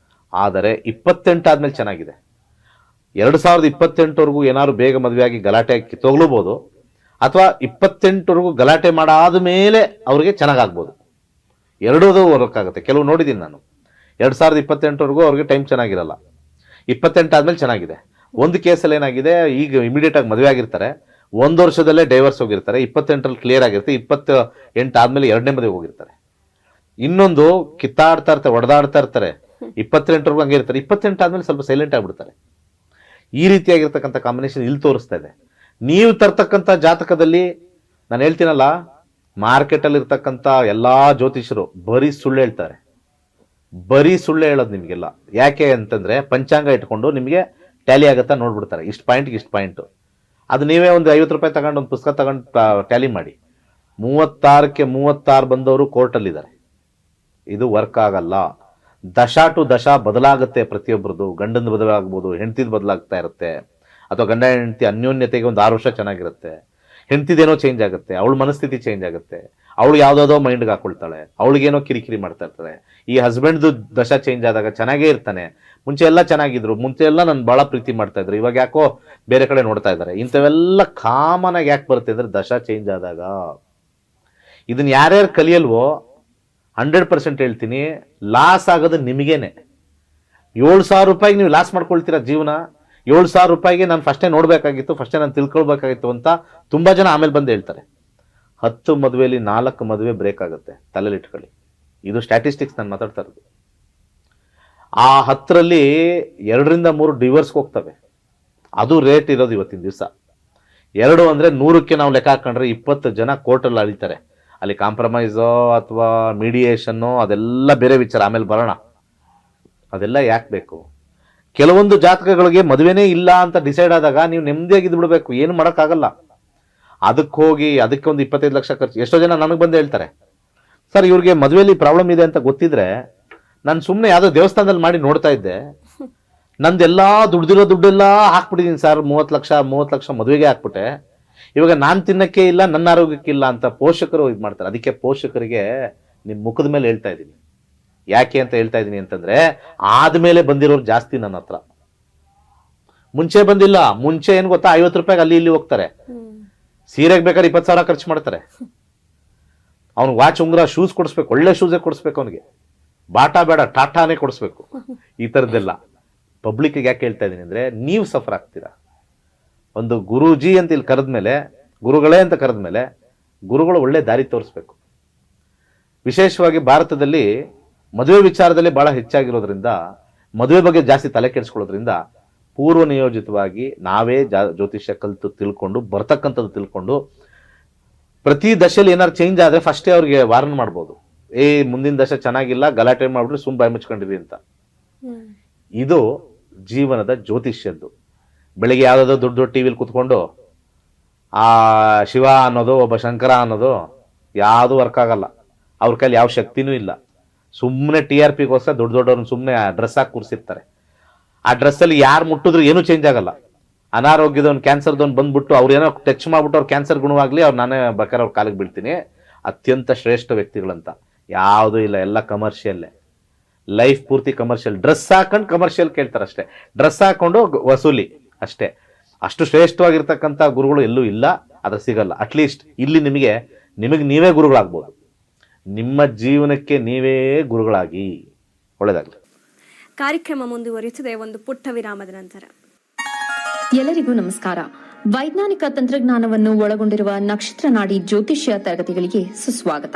ಆದರೆ 28 ಆದ್ಮೇಲೆ ಚೆನ್ನಾಗಿದೆ. 2028ವರೆಗೂ ಏನಾದ್ರು ಬೇಗ ಮದುವೆ ಆಗಿ ಗಲಾಟೆ ಕಿತ್ತೋಗ್ಲೂಬಹುದು, ಅಥವಾ 28ವರೆಗೂ ಗಲಾಟೆ ಮಾಡಾದ ಮೇಲೆ ಅವ್ರಿಗೆ ಚೆನ್ನಾಗಾಗ್ಬೋದು. ಎರಡೂ ವರ್ಕ್ ಆಗುತ್ತೆ. ಕೆಲವು ನೋಡಿದ್ದೀನಿ ನಾನು. 2028ವರೆಗೂ ಅವ್ರಿಗೆ ಟೈಮ್ ಚೆನ್ನಾಗಿರಲ್ಲ, 28 ಆದ್ಮೇಲೆ ಚೆನ್ನಾಗಿದೆ. ಒಂದು ಕೇಸಲ್ಲಿ ಏನಾಗಿದೆ, ಈಗ ಇಮಿಡಿಯೇಟ್ ಆಗಿ ಮದುವೆ ಆಗಿರ್ತಾರೆ, 1 ವರ್ಷದಲ್ಲೇ ಡೈವರ್ಸ್ ಹೋಗಿರ್ತಾರೆ. 28ರಲ್ಲಿ ಕ್ಲಿಯರ್ ಆಗಿರುತ್ತೆ. 28 ಆದ್ಮೇಲೆ 2ನೇ ಮದುವೆ ಹೋಗಿರ್ತಾರೆ. ಇನ್ನೊಂದು ಕಿತ್ತಾಡ್ತಾ ಇರ್ತಾರೆ, ಹೊಡೆದಾಡ್ತಾ ಇರ್ತಾರೆ. 28ವರೆಗೂ ಹಂಗೆ ಇರ್ತಾರೆ. 28 ಆದ್ಮೇಲೆ ಸ್ವಲ್ಪ ಸೈಲೆಂಟ್ ಆಗ್ಬಿಡ್ತಾರೆ. ಈ ರೀತಿಯಾಗಿರ್ತಕ್ಕಂಥ ಕಾಂಬಿನೇಷನ್ ಇಲ್ಲಿ ತೋರಿಸ್ತಾ ಇದೆ. ನೀವು ತರ್ತಕ್ಕಂಥ ಜಾತಕದಲ್ಲಿ ನಾನು ಹೇಳ್ತೀನಲ್ಲ, ಮಾರ್ಕೆಟಲ್ಲಿ ಇರ್ತಕ್ಕಂಥ ಎಲ್ಲಾ ಜ್ಯೋತಿಷರು ಬರೀ ಸುಳ್ಳು ಹೇಳ್ತಾರೆ. ಬರೀ ಸುಳ್ಳು ಹೇಳೋದು ನಿಮಗೆಲ್ಲ. ಯಾಕೆ ಅಂತಂದ್ರೆ ಪಂಚಾಂಗ ಇಟ್ಕೊಂಡು ನಿಮಗೆ ಟ್ಯಾಲಿ ಆಗುತ್ತಾ ನೋಡ್ಬಿಡ್ತಾರೆ. ಇಷ್ಟು ಪಾಯಿಂಟ್ಗೆ ಇಷ್ಟು ಪಾಯಿಂಟು. ಅದು ನೀವೇ ಒಂದು 50 ರೂಪಾಯಿ ತಗೊಂಡು ಒಂದು ಪುಸ್ತಕ ತಗೊಂಡು ಟ್ಯಾಲಿ ಮಾಡಿ. 36ಕ್ಕೆ 36 ಬಂದವರು ಕೋರ್ಟಲ್ಲಿದ್ದಾರೆ. ಇದು ವರ್ಕ್ ಆಗಲ್ಲ. ದಶಾ ಟು ದಶಾ ಬದಲಾಗುತ್ತೆ ಪ್ರತಿಯೊಬ್ಬರದು. ಗಂಡನ ಬದಲಾಗ್ಬೋದು, ಹೆಂಡತಿದ್ ಬದಲಾಗ್ತಾ ಇರುತ್ತೆ. ಅಥವಾ ಗಂಡ ಹೆಂಡತಿ ಅನ್ಯೋನ್ಯತೆಗೆ ಒಂದು 6 ವರ್ಷ ಚೆನ್ನಾಗಿರುತ್ತೆ, ಹೆಂಡತಿದೇನೋ ಚೇಂಜ್ ಆಗುತ್ತೆ, ಅವಳ ಮನಸ್ಥಿತಿ ಚೇಂಜ್ ಆಗುತ್ತೆ, ಅವಳು ಯಾವುದಾದೋ ಮೈಂಡ್ಗೆ ಹಾಕೊಳ್ತಾಳೆ, ಅವಳಿಗೇನೋ ಕಿರಿಕಿರಿ ಮಾಡ್ತಾ ಇರ್ತಾಳೆ. ಈ ಹಸ್ಬೆಂಡ್ದು ದಶಾ ಚೇಂಜ್ ಆದಾಗ ಚೆನ್ನಾಗೇ ಇರ್ತಾನೆ, ಮುಂಚೆ ಎಲ್ಲ ಚೆನ್ನಾಗಿದ್ರು, ಮುಂಚೆ ಎಲ್ಲ ನಾನು ಭಾಳ ಪ್ರೀತಿ ಮಾಡ್ತಾ ಇದ್ರು, ಇವಾಗ ಯಾಕೋ ಬೇರೆ ಕಡೆ ನೋಡ್ತಾ ಇದ್ದಾರೆ. ಇಂಥವೆಲ್ಲ ಕಾಮನ್ ಆಗಿ ಯಾಕೆ ಬರುತ್ತೆ ಅಂದರೆ ದಶಾ ಚೇಂಜ್ ಆದಾಗ. ಇದನ್ನ ಯಾರ್ಯಾರು ಕಲಿಯಲ್ವೋ 100% ಹೇಳ್ತೀನಿ, ಲಾಸ್ ಆಗೋದು ನಿಮಗೇನೆ. 7,000 ರೂಪಾಯಿಗೆ ನೀವು ಲಾಸ್ ಮಾಡ್ಕೊಳ್ತೀರಾ ಜೀವನ. 7,000 ರೂಪಾಯಿಗೆ ನಾನು ಫಸ್ಟೇ ನೋಡಬೇಕಾಗಿತ್ತು, ಫಸ್ಟೇ ನಾನು ತಿಳ್ಕೊಳ್ಬೇಕಾಗಿತ್ತು ಅಂತ ತುಂಬ ಜನ ಆಮೇಲೆ ಬಂದು ಹೇಳ್ತಾರೆ. 10 ಮದುವೆಯಲ್ಲಿ 4 ಮದುವೆ ಬ್ರೇಕ್ ಆಗುತ್ತೆ, ತಲೆಯಲ್ಲಿ ಇಟ್ಕೊಳ್ಳಿ. ಇದು ಸ್ಟ್ಯಾಟಿಸ್ಟಿಕ್ಸ್ ನಾನು ಮಾತಾಡ್ತಾ ಇರೋದು. ಆ 10ರಲ್ಲಿ 2ರಿಂದ 3 ಡಿವೋರ್ಸ್ಗೆ ಹೋಗ್ತವೆ. ಅದು ರೇಟ್ ಇರೋದು ಇವತ್ತಿನ ದಿವಸ. 2 ಅಂದರೆ 100ಕ್ಕೆ ನಾವು ಲೆಕ್ಕ ಹಾಕೊಂಡ್ರೆ 20 ಜನ ಕೋರ್ಟಲ್ಲಿ ಅಳಿತಾರೆ. ಅಲ್ಲಿ ಕಾಂಪ್ರಮೈಸೋ ಅಥವಾ ಮೀಡಿಯೇಷನ್ನೋ ಅದೆಲ್ಲ ಬೇರೆ ವಿಚಾರ, ಆಮೇಲೆ ಬರೋಣ. ಅದೆಲ್ಲ ಯಾಕೆ ಬೇಕು? ಕೆಲವೊಂದು ಜಾತಕಗಳಿಗೆ ಮದುವೆನೇ ಇಲ್ಲ ಅಂತ ಡಿಸೈಡ್ ಆದಾಗ ನೀವು ನೆಮ್ಮದಿಯಾಗಿದ್ದು ಬಿಡಬೇಕು, ಏನು ಮಾಡೋಕ್ಕಾಗಲ್ಲ. ಅದಕ್ಕೆ ಹೋಗಿ ಅದಕ್ಕೆ ಒಂದು 25 ಲಕ್ಷ ಖರ್ಚು. ಎಷ್ಟೋ ಜನ ನನಗೆ ಬಂದು ಹೇಳ್ತಾರೆ, ಸರ್ ಇವ್ರಿಗೆ ಮದುವೆಯಲ್ಲಿ ಪ್ರಾಬ್ಲಮ್ ಇದೆ ಅಂತ ಗೊತ್ತಿದ್ರೆ ನಾನು ಸುಮ್ಮನೆ ಯಾವುದೋ ದೇವಸ್ಥಾನದಲ್ಲಿ ಮಾಡಿ ನೋಡ್ತಾ ಇದ್ದೆ, ನಂದೆಲ್ಲ ದುಡ್ದಿರೋ ದುಡ್ಡೆಲ್ಲ ಹಾಕ್ಬಿಟ್ಟಿದ್ದೀನಿ ಸರ್, 30 ಲಕ್ಷ ಮದುವೆಗೆ ಹಾಕ್ಬಿಟ್ಟೆ, ಇವಾಗ ನಾನು ತಿನ್ನಕ್ಕೆ ಇಲ್ಲ, ನನ್ನ ಆರೋಗ್ಯಕ್ಕಿಲ್ಲ ಅಂತ ಪೋಷಕರು ಇದು ಮಾಡ್ತಾರೆ. ಅದಕ್ಕೆ ಪೋಷಕರಿಗೆ ನಿಮ್ಮ ಮುಖದ ಮೇಲೆ ಹೇಳ್ತಾ ಇದ್ದೀನಿ. ಯಾಕೆ ಅಂತ ಹೇಳ್ತಾ ಇದ್ದೀನಿ ಅಂತಂದ್ರೆ, ಆದ್ಮೇಲೆ ಬಂದಿರೋರು ಜಾಸ್ತಿ ನನ್ನ ಹತ್ರ. ಮುಂಚೆ ಬಂದಿಲ್ಲ. ಮುಂಚೆ ಏನ್ ಗೊತ್ತಾ, 50 ರೂಪಾಯಿಗೆ ಅಲ್ಲಿ ಇಲ್ಲಿ ಹೋಗ್ತಾರೆ, ಸೀರೆಗೆ ಬೇಕಾದ್ರೆ 20,000 ಖರ್ಚು ಮಾಡ್ತಾರೆ. ಅವ್ನಿಗೆ ವಾಚ್ ಉಂಗುರ ಶೂಸ್ ಕೊಡಿಸ್ಬೇಕು, ಒಳ್ಳೆ ಶೂಸೇ ಕೊಡಿಸ್ಬೇಕು, ಅವನಿಗೆ ಬಾಟಾ ಬೇಡ ಟಾಟಾನೇ ಕೊಡಿಸ್ಬೇಕು. ಈ ಥರದ್ದೆಲ್ಲ ಪಬ್ಲಿಕ್ಗೆ ಯಾಕೆ ಹೇಳ್ತಾ ಇದ್ದೀನಿ ಅಂದರೆ, ನೀವು ಸಫರ್ ಆಗ್ತೀರಾ. ಒಂದು ಗುರೂಜಿ ಅಂತ ಇಲ್ಲಿ ಕರೆದ್ಮೇಲೆ, ಗುರುಗಳೇ ಅಂತ ಕರೆದ್ಮೇಲೆ ಗುರುಗಳು ಒಳ್ಳೆ ದಾರಿ ತೋರಿಸ್ಬೇಕು. ವಿಶೇಷವಾಗಿ ಭಾರತದಲ್ಲಿ ಮದುವೆ ವಿಚಾರದಲ್ಲಿ ಬಹಳ ಹೆಚ್ಚಾಗಿರೋದ್ರಿಂದ, ಮದುವೆ ಬಗ್ಗೆ ಜಾಸ್ತಿ ತಲೆ ಕೆಡಿಸ್ಕೊಳ್ಳೋದ್ರಿಂದ ಪೂರ್ವ ನಿಯೋಜಿತವಾಗಿ ನಾವೇ ಜ್ಯೋತಿಷ್ಯ ಕಲಿತು ತಿಳ್ಕೊಂಡು ಬರ್ತಕ್ಕಂಥದ್ದು ತಿಳ್ಕೊಂಡು ಪ್ರತಿ ದಶೆಯಲ್ಲಿ ಏನಾದ್ರು ಚೇಂಜ್ ಆದರೆ ಫಸ್ಟೇ ಅವ್ರಿಗೆ ವಾರ್ನ್ ಮಾಡ್ಬೋದು. ಮುಂದಿನ ದಶೆ ಚೆನ್ನಾಗಿಲ್ಲ, ಗಲಾಟೆ ಮಾಡ್ಬಿಟ್ರೆ ಸುಮ್ ಬಾಯಿ ಮುಚ್ಕೊಂಡಿರಿ ಅಂತ. ಇದು ಜೀವನದ ಜ್ಯೋತಿಷ್ಯದ್ದು. ಬೆಳಿಗ್ಗೆ ಯಾವುದಾದ್ರು ದೊಡ್ಡ ದೊಡ್ಡ ಟಿವಿಲಿ ಕೂತ್ಕೊಂಡು ಆ ಶಿವ ಅನ್ನೋದು, ಒಬ್ಬ ಶಂಕರ ಅನ್ನೋದು ಯಾವುದು ವರ್ಕ್ ಆಗಲ್ಲ. ಅವ್ರ ಕೈಲಿ ಯಾವ ಶಕ್ತಿನೂ ಇಲ್ಲ. ಸುಮ್ಮನೆ TRPಗೋಸ್ಕರ ದೊಡ್ಡ ದೊಡ್ಡವ್ರನ್ನ ಸುಮ್ಮನೆ ಡ್ರೆಸ್ ಹಾಕಿ ಕೂರಿಸಿರ್ತಾರೆ. ಆ ಡ್ರೆಸ್ಸಲ್ಲಿ ಯಾರು ಮುಟ್ಟಿದ್ರು ಏನೂ ಚೇಂಜ್ ಆಗಲ್ಲ. ಅನಾರೋಗ್ಯದವ್ನು, ಕ್ಯಾನ್ಸರ್ದವ್ನು ಬಂದ್ಬಿಟ್ಟು ಅವ್ರು ಏನೋ ಟಚ್ ಮಾಡ್ಬಿಟ್ಟು ಅವ್ರು ಕ್ಯಾನ್ಸರ್ ಗುಣವಾಗಲಿ, ಅವ್ರು ನಾನೇ ಬೇಕಾದ್ರೆ ಅವ್ರ ಕಾಲಿಗೆ ಬೀಳ್ತೀನಿ, ಅತ್ಯಂತ ಶ್ರೇಷ್ಠ ವ್ಯಕ್ತಿಗಳಂತ. ಯಾವುದೂ ಇಲ್ಲ, ಎಲ್ಲ ಕಮರ್ಷಿಯಲ್ಲೇ. ಲೈಫ್ ಪೂರ್ತಿ ಕಮರ್ಷಿಯಲ್. ಡ್ರೆಸ್ ಹಾಕೊಂಡು ಕಮರ್ಷಿಯಲ್ ಕೇಳ್ತಾರೆ ಅಷ್ಟೇ, ಡ್ರೆಸ್ ಹಾಕೊಂಡು ವಸೂಲಿ ಅಷ್ಟೇ. ಅಷ್ಟು ಶ್ರೇಷ್ಠವಾಗಿರ್ತಕ್ಕಂಥ ಗುರುಗಳು ಎಲ್ಲೂ ಇಲ್ಲ, ಅದು ಸಿಗಲ್ಲ. ಅಟ್ಲೀಸ್ಟ್ ಇಲ್ಲಿ ನಿಮಗೆ ನೀವೇ ಗುರುಗಳಾಗ್ಬೋದು. ನಿಮ್ಮ ಜೀವನಕ್ಕೆ ನೀವೇ ಗುರುಗಳಾಗಿ. ಒಳ್ಳೆಯದಾಗಲಿ. ಕಾರ್ಯಕ್ರಮ ಮುಂದುವರಿಯುತ್ತದೆ ಒಂದು ಪುಟ್ಟ ವಿರಾಮದ ನಂತರ. ಎಲ್ಲರಿಗೂ ನಮಸ್ಕಾರ. ವೈಜ್ಞಾನಿಕ ತಂತ್ರಜ್ಞಾನವನ್ನು ಒಳಗೊಂಡಿರುವ ನಕ್ಷತ್ರ ನಾಡಿ ಜ್ಯೋತಿಷ್ಯ ತರಗತಿಗಳಿಗೆ ಸುಸ್ವಾಗತ.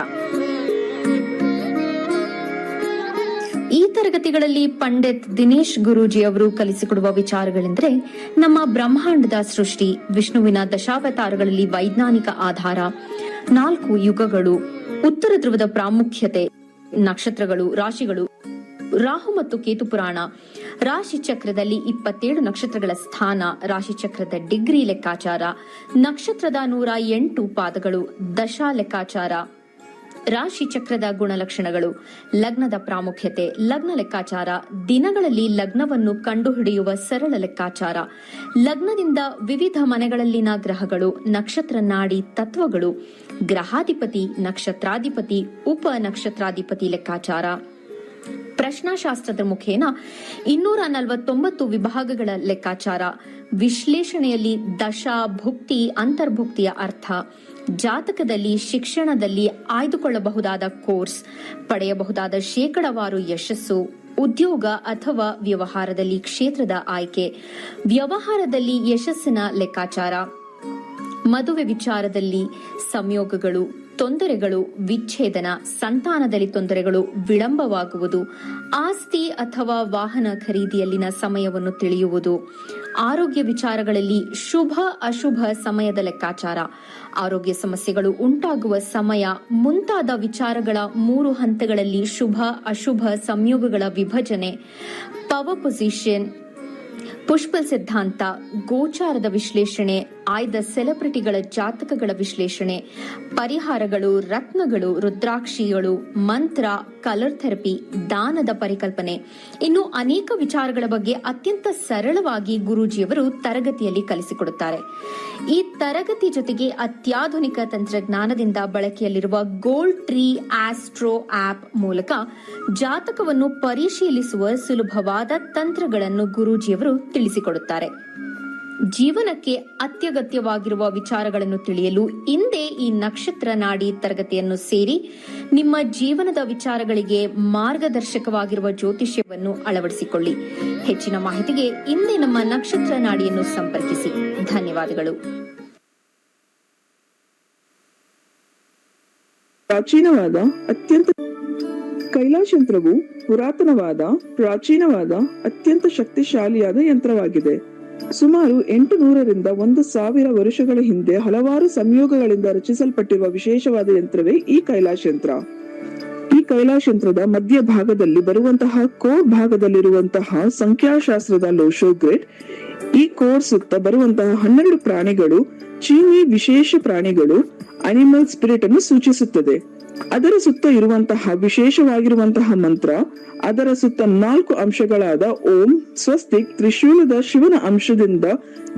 ಈ ತರಗತಿಗಳಲ್ಲಿ ಪಂಡಿತ್ ದಿನೇಶ್ ಗುರೂಜಿ ಅವರು ಕಲಿಸಿಕೊಡುವ ವಿಚಾರಗಳೆಂದರೆ, ನಮ್ಮ ಬ್ರಹ್ಮಾಂಡದ ಸೃಷ್ಟಿ, ವಿಷ್ಣುವಿನ ದಶಾವತಾರಗಳಲ್ಲಿ ವೈಜ್ಞಾನಿಕ ಆಧಾರ, 4 ಯುಗಗಳು, ಉತ್ತರ ಧ್ರುವದ ಪ್ರಾಮುಖ್ಯತೆ, ನಕ್ಷತ್ರಗಳು, ರಾಶಿಗಳು, ರಾಹು ಮತ್ತು ಕೇತು ಪುರಾಣ, ರಾಶಿ ಚಕ್ರದಲ್ಲಿ 27 ನಕ್ಷತ್ರಗಳ ಸ್ಥಾನ, ರಾಶಿ ಚಕ್ರದ ಡಿಗ್ರಿ ಲೆಕ್ಕಾಚಾರ, ನಕ್ಷತ್ರದ 108 ಪಾದಗಳು, ದಶಾ ಲೆಕ್ಕಾಚಾರ, ರಾಶಿ ಚಕ್ರದ ಗುಣಲಕ್ಷಣಗಳು, ಲಗ್ನದ ಪ್ರಾಮುಖ್ಯತೆ, ಲಗ್ನ ಲೆಕ್ಕಾಚಾರ, ದಿನಗಳಲ್ಲಿ ಲಗ್ನವನ್ನು ಕಂಡುಹಿಡಿಯುವ ಸರಳ ಲೆಕ್ಕಾಚಾರ, ಲಗ್ನದಿಂದ ವಿವಿಧ ಮನೆಗಳಲ್ಲಿನ ಗ್ರಹಗಳು, ನಕ್ಷತ್ರ ನಾಡಿ ತತ್ವಗಳು, ಗ್ರಹಾಧಿಪತಿ, ನಕ್ಷತ್ರಾಧಿಪತಿ, ಉಪ ನಕ್ಷತ್ರಾಧಿಪತಿ ಲೆಕ್ಕಾಚಾರ, ಪ್ರಶ್ನಾಶಾಸ್ತ್ರದ ಮುಖೇನ 249 ವಿಭಾಗಗಳ ಲೆಕ್ಕಾಚಾರ, ವಿಶ್ಲೇಷಣೆಯಲ್ಲಿ ದಶಾ, ಭುಕ್ತಿ, ಅಂತರ್ಭುಕ್ತಿಯ ಅರ್ಥ, ಜಾತಕದಲ್ಲಿ, ಶಿಕ್ಷಣದಲ್ಲಿ ಆಯ್ದುಕೊಳ್ಳಬಹುದಾದ ಕೋರ್ಸ್, ಪಡೆಯಬಹುದಾದ ಶೇಕಡವಾರು ಯಶಸ್ಸು, ಉದ್ಯೋಗ ಅಥವಾ ವ್ಯವಹಾರದಲ್ಲಿ ಕ್ಷೇತ್ರದ ಆಯ್ಕೆ, ವ್ಯವಹಾರದಲ್ಲಿ ಯಶಸ್ಸಿನ ಲೆಕ್ಕಾಚಾರ, ಮದುವೆ ವಿಚಾರದಲ್ಲಿ ಸಂಯೋಗಗಳು, ತೊಂದರೆಗಳು, ವಿಚ್ಛೇದನ, ಸಂತಾನದಲ್ಲಿ ತೊಂದರೆಗಳು, ವಿಳಂಬವಾಗುವುದು, ಆಸ್ತಿ ಅಥವಾ ವಾಹನ ಖರೀದಿಯಲ್ಲಿನ ಸಮಯವನ್ನು ತಿಳಿಯುವುದು, ಆರೋಗ್ಯ ವಿಚಾರಗಳಲ್ಲಿ ಶುಭ ಅಶುಭ ಸಮಯದ ಲೆಕ್ಕಾಚಾರ, ಆರೋಗ್ಯ ಸಮಸ್ಯೆಗಳು ಉಂಟಾಗುವ ಸಮಯ ಮುಂತಾದ ವಿಚಾರಗಳ 3 ಹಂತಗಳಲ್ಲಿ ಶುಭ ಅಶುಭ ಸಂಯೋಗಗಳ ವಿಭಜನೆ, ಪವರ್ ಪೊಸಿಷನ್, ಪುಷ್ಪ ಸಿದ್ಧಾಂತ, ಗೋಚಾರದ ವಿಶ್ಲೇಷಣೆ, ಆಯ್ದ ಸೆಲೆಬ್ರಿಟಿಗಳ ಜಾತಕಗಳ ವಿಶ್ಲೇಷಣೆ, ಪರಿಹಾರಗಳು, ರತ್ನಗಳು, ರುದ್ರಾಕ್ಷಿಗಳು, ಮಂತ್ರ, ಕಲರ್ ಥೆರಪಿ, ದಾನದ ಪರಿಕಲ್ಪನೆ, ಇನ್ನು ಅನೇಕ ವಿಚಾರಗಳ ಬಗ್ಗೆ ಅತ್ಯಂತ ಸರಳವಾಗಿ ಗುರೂಜಿಯವರು ತರಗತಿಯಲ್ಲಿ ಕಲಿಸಿಕೊಡುತ್ತಾರೆ. ಈ ತರಗತಿ ಜೊತೆಗೆ ಅತ್ಯಾಧುನಿಕ ತಂತ್ರಜ್ಞಾನದಿಂದ ಬಳಕೆಯಲ್ಲಿರುವ ಗೋಲ್ಡ್ ಟ್ರೀ ಆಸ್ಟ್ರೋ ಆಪ್ ಮೂಲಕ ಜಾತಕವನ್ನು ಪರಿಶೀಲಿಸುವ ಸುಲಭವಾದ ತಂತ್ರಗಳನ್ನು ಗುರೂಜಿಯವರು ತಿಳಿಸಿಕೊಡುತ್ತಾರೆ. ಜೀವನಕ್ಕೆ ಅತ್ಯಗತ್ಯವಾಗಿರುವ ವಿಚಾರಗಳನ್ನು ತಿಳಿಯಲು ಇಂದೇ ಈ ನಕ್ಷತ್ರ ನಾಡಿ ತರಗತಿಯನ್ನು ಸೇರಿ ನಿಮ್ಮ ಜೀವನದ ವಿಚಾರಗಳಿಗೆ ಮಾರ್ಗದರ್ಶಕವಾಗಿರುವ ಜ್ಯೋತಿಷ್ಯವನ್ನು ಅಳವಡಿಸಿಕೊಳ್ಳಿ. ಹೆಚ್ಚಿನ ಮಾಹಿತಿಗೆ ಇಂದೇ ನಮ್ಮ ನಕ್ಷತ್ರ ನಾಡಿಯನ್ನು ಸಂಪರ್ಕಿಸಿ. ಧನ್ಯವಾದಗಳು. ಪ್ರಾಚೀನವಾದ ಅತ್ಯಂತ ಕೈಲಾಶ್ ಯಂತ್ರವು ಪುರಾತನವಾದ ಪ್ರಾಚೀನವಾದ ಅತ್ಯಂತ ಶಕ್ತಿಶಾಲಿಯಾದ ಯಂತ್ರವಾಗಿದೆ. ಸುಮಾರು 800ರಿಂದ 1000 ವರ್ಷಗಳ ಹಿಂದೆ ಹಲವಾರು ಸಂಯೋಗಗಳಿಂದ ರಚಿಸಲ್ಪಟ್ಟಿರುವ ವಿಶೇಷವಾದ ಯಂತ್ರವೇ ಈ ಕೈಲಾಶ್ ಯಂತ್ರ. ಈ ಕೈಲಾಶ್ ಯಂತ್ರದ ಮಧ್ಯ ಭಾಗದಲ್ಲಿ ಬರುವಂತಹ ಕೋರ್ ಭಾಗದಲ್ಲಿರುವಂತಹ ಸಂಖ್ಯಾಶಾಸ್ತ್ರದ ಲೋಶೋ ಗ್ರಿಡ್, ಈ ಕೋರ್ ಸುತ್ತ ಬರುವಂತಹ 12 ಪ್ರಾಣಿಗಳು ಚೀನಿ ವಿಶೇಷ ಪ್ರಾಣಿಗಳು ಅನಿಮಲ್ ಸ್ಪಿರಿಟ್ ಅನ್ನು ಸೂಚಿಸುತ್ತದೆ. ಅದರ ಸುತ್ತ ಇರುವಂತಹ ವಿಶೇಷವಾಗಿರುವಂತಹ ಮಂತ್ರ, ಅದರ ಸುತ್ತ 4 ಅಂಶಗಳಾದ ಓಂ, ಸ್ವಸ್ತಿಕ್, ತ್ರಿಶೂಲದ ಶಿವನ ಅಂಶದಿಂದ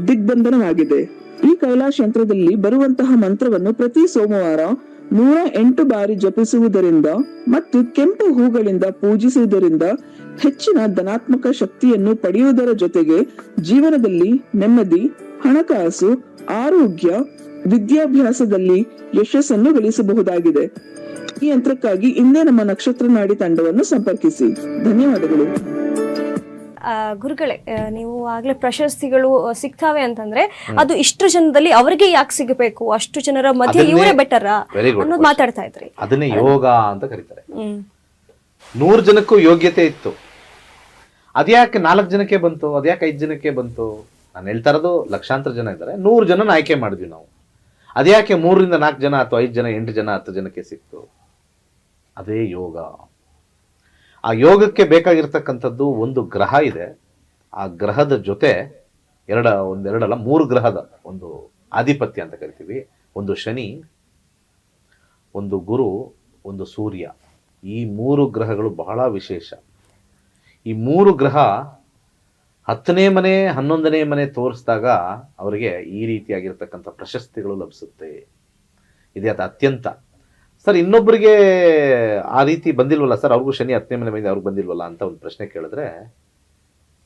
ದಿಗ್ಬಂಧನವಾಗಿದೆ. ಈ ಕೈಲಾಶ್ ಯಂತ್ರದಲ್ಲಿ ಬರುವಂತಹ ಮಂತ್ರವನ್ನು ಪ್ರತಿ ಸೋಮವಾರ 108 ಬಾರಿ ಜಪಿಸುವುದರಿಂದ ಮತ್ತು ಕೆಂಪು ಹೂಗಳಿಂದ ಪೂಜಿಸುವುದರಿಂದ ಹೆಚ್ಚಿನ ಧನಾತ್ಮಕ ಶಕ್ತಿಯನ್ನು ಪಡೆಯುವುದರ ಜೊತೆಗೆ ಜೀವನದಲ್ಲಿ ನೆಮ್ಮದಿ, ಹಣಕಾಸು, ಆರೋಗ್ಯ, ವಿದ್ಯಾಭ್ಯಾಸದಲ್ಲಿ ಯಶಸ್ಸನ್ನು ಗಳಿಸಬಹುದಾಗಿದೆ. ಈ ಯಂತ್ರಕ್ಕಾಗಿ ಇಂದೇ ನಮ್ಮ ನಕ್ಷತ್ರ ನಾಡಿ ತಂಡವನ್ನು ಸಂಪರ್ಕಿಸಿ. ಧನ್ಯವಾದಗಳು. ಗುರುಗಳೇ, ನೀವು ಆಗ್ಲೇ ಪ್ರಶಸ್ತಿಗಳು ಸಿಗ್ತಾವೆ ಅಂತಂದ್ರೆ ಅದು ಇಷ್ಟು ಜನದಲ್ಲಿ ಅವರಿಗೆ ಯಾಕೆ ಸಿಗಬೇಕು, ಅಷ್ಟು ಜನರ ಮಧ್ಯೆ ಇವರೇ ಬೆಟರ್ ಅನ್ನೋದು ಮಾತಾಡ್ತಾ ಇದ್ರಿ. ಅದನ್ನೇ ಯೋಗ ಅಂತ ಕರೀತಾರೆ. 100 ಜನಕ್ಕೂ ಯೋಗ್ಯತೆ ಇತ್ತು, ಅದ್ಯಾಕೆ 4 ಜನಕ್ಕೆ ಬಂತು, ಅದ್ಯಾಕೆ 5 ಜನಕ್ಕೆ ಬಂತು? ನಾನು ಹೇಳ್ತಾ ಇರೋದು ಲಕ್ಷಾಂತರ ಜನ ಇದ್ದಾರೆ, 100 ಜನನ ಆಯ್ಕೆ ಮಾಡಿದ್ವಿ ನಾವು. ಅದ್ಯಾಕೆ 3ರಿಂದ 4 ಜನ ಅಥವಾ 5 ಜನ 8 ಜನ 10 ಜನಕ್ಕೆ ಸಿಕ್ತು? ಅದೇ ಯೋಗ. ಆ ಯೋಗಕ್ಕೆ ಬೇಕಾಗಿರ್ತಕ್ಕಂಥದ್ದು ಒಂದು ಗ್ರಹ ಇದೆ. ಆ ಗ್ರಹದ ಜೊತೆ ಒಂದೆರಡಲ್ಲ 3 ಗ್ರಹದ ಒಂದು ಆಧಿಪತ್ಯ ಅಂತ ಕರಿತೀವಿ. ಒಂದು ಶನಿ, ಒಂದು ಗುರು, ಒಂದು ಸೂರ್ಯ. ಈ 3 ಗ್ರಹಗಳು ಬಹಳ ವಿಶೇಷ. ಈ 3 ಗ್ರಹ 10ನೇ ಮನೆ 11ನೇ ಮನೆ ತೋರಿಸಿದಾಗ ಅವರಿಗೆ ಈ ರೀತಿಯಾಗಿರ್ತಕ್ಕಂಥ ಪ್ರಶಸ್ತಿಗಳು ಲಭಿಸುತ್ತೆ. ಇದೇ ಅತ್ಯಂತ. ಸರ್, ಇನ್ನೊಬ್ಬರಿಗೆ ಆ ರೀತಿ ಬಂದಿಲ್ವಲ್ಲ ಸರ್, ಅವ್ರಿಗೂ ಶನಿ 10ನೇ ಮನೆ ಬಂದಿದೆ, ಅವ್ರಿಗೆ ಬಂದಿಲ್ವಲ್ಲ ಅಂತ ಒಂದು ಪ್ರಶ್ನೆ ಕೇಳಿದ್ರೆ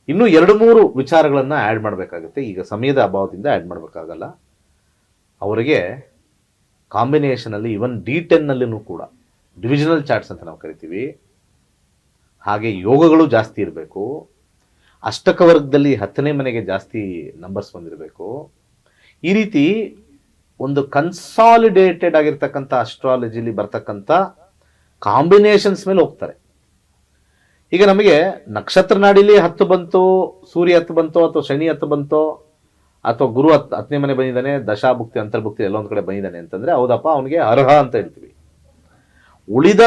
ಇನ್ನೂ 2-3 ವಿಚಾರಗಳನ್ನು ಆ್ಯಡ್ ಮಾಡಬೇಕಾಗುತ್ತೆ. ಈಗ ಸಮಯದ ಅಭಾವದಿಂದ ಆ್ಯಡ್ ಮಾಡಬೇಕಾಗಲ್ಲ. ಅವರಿಗೆ ಕಾಂಬಿನೇಷನಲ್ಲಿ ಇವನ್ D10ನಲ್ಲೂ ಕೂಡ ಡಿವಿಷನಲ್ ಚಾರ್ಟ್ಸ್ ಅಂತ ನಾವು ಕರಿತೀವಿ. ಹಾಗೆ ಯೋಗಗಳು ಜಾಸ್ತಿ ಇರಬೇಕು. ಅಷ್ಟಕ ವರ್ಗದಲ್ಲಿ 10ನೇ ಮನೆಗೆ ಜಾಸ್ತಿ ನಂಬರ್ಸ್ ಬಂದಿರಬೇಕು. ಈ ರೀತಿ ಒಂದು ಕನ್ಸಾಲಿಡೇಟೆಡ್ ಆಗಿರ್ತಕ್ಕಂಥ ಅಸ್ಟ್ರಾಲಜಿಲಿ ಬರ್ತಕ್ಕಂಥ ಕಾಂಬಿನೇಷನ್ಸ್ ಮೇಲೆ ಹೋಗ್ತಾರೆ. ಈಗ ನಮಗೆ ನಕ್ಷತ್ರ ನಾಡಿಲಿ 10 ಬಂತು, ಸೂರ್ಯ 10 ಬಂತೋ, ಅಥವಾ ಶನಿ 10 ಬಂತೋ, ಅಥವಾ ಗುರು 10ನೇ ಮನೆ ಬಂದಿದ್ದಾನೆ, ದಶಾಭುಕ್ತಿ ಅಂತರ್ಭುಕ್ತಿ ಎಲ್ಲೊಂದು ಕಡೆ ಬಂದಿದ್ದಾನೆ ಅಂತಂದ್ರೆ ಹೌದಪ್ಪ, ಅವನಿಗೆ ಅರ್ಹ ಅಂತ ಹೇಳ್ತೀವಿ. ಉಳಿದ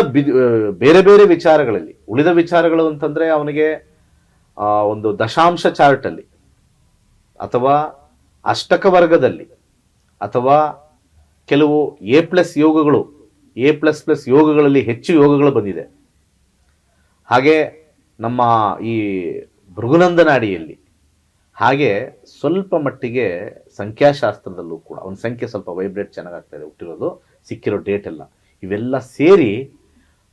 ಬೇರೆ ಬೇರೆ ವಿಚಾರಗಳಲ್ಲಿ, ಉಳಿದ ವಿಚಾರಗಳು ಅಂತಂದ್ರೆ ಅವನಿಗೆ ಒಂದು ದಶಾಂಶ ಚಾರ್ಟಲ್ಲಿ ಅಥವಾ ಅಷ್ಟಕ ವರ್ಗದಲ್ಲಿ ಅಥವಾ ಕೆಲವು A+ ಯೋಗಗಳು, A++ ಯೋಗಗಳಲ್ಲಿ ಹೆಚ್ಚು ಯೋಗಗಳು ಬಂದಿದೆ. ಹಾಗೆ ನಮ್ಮ ಈ ಭೃಗುನಂದನಾಡಿಯಲ್ಲಿ, ಹಾಗೆ ಸ್ವಲ್ಪ ಮಟ್ಟಿಗೆ ಸಂಖ್ಯಾಶಾಸ್ತ್ರದಲ್ಲೂ ಕೂಡ ಒಂದು ಸಂಖ್ಯೆ ಸ್ವಲ್ಪ ವೈಬ್ರೇಟ್ ಚೆನ್ನಾಗಾಗ್ತಾ ಇದೆ, ಹುಟ್ಟಿರೋದು, ಸಿಕ್ಕಿರೋ ಡೇಟ್ ಎಲ್ಲ, ಇವೆಲ್ಲ ಸೇರಿ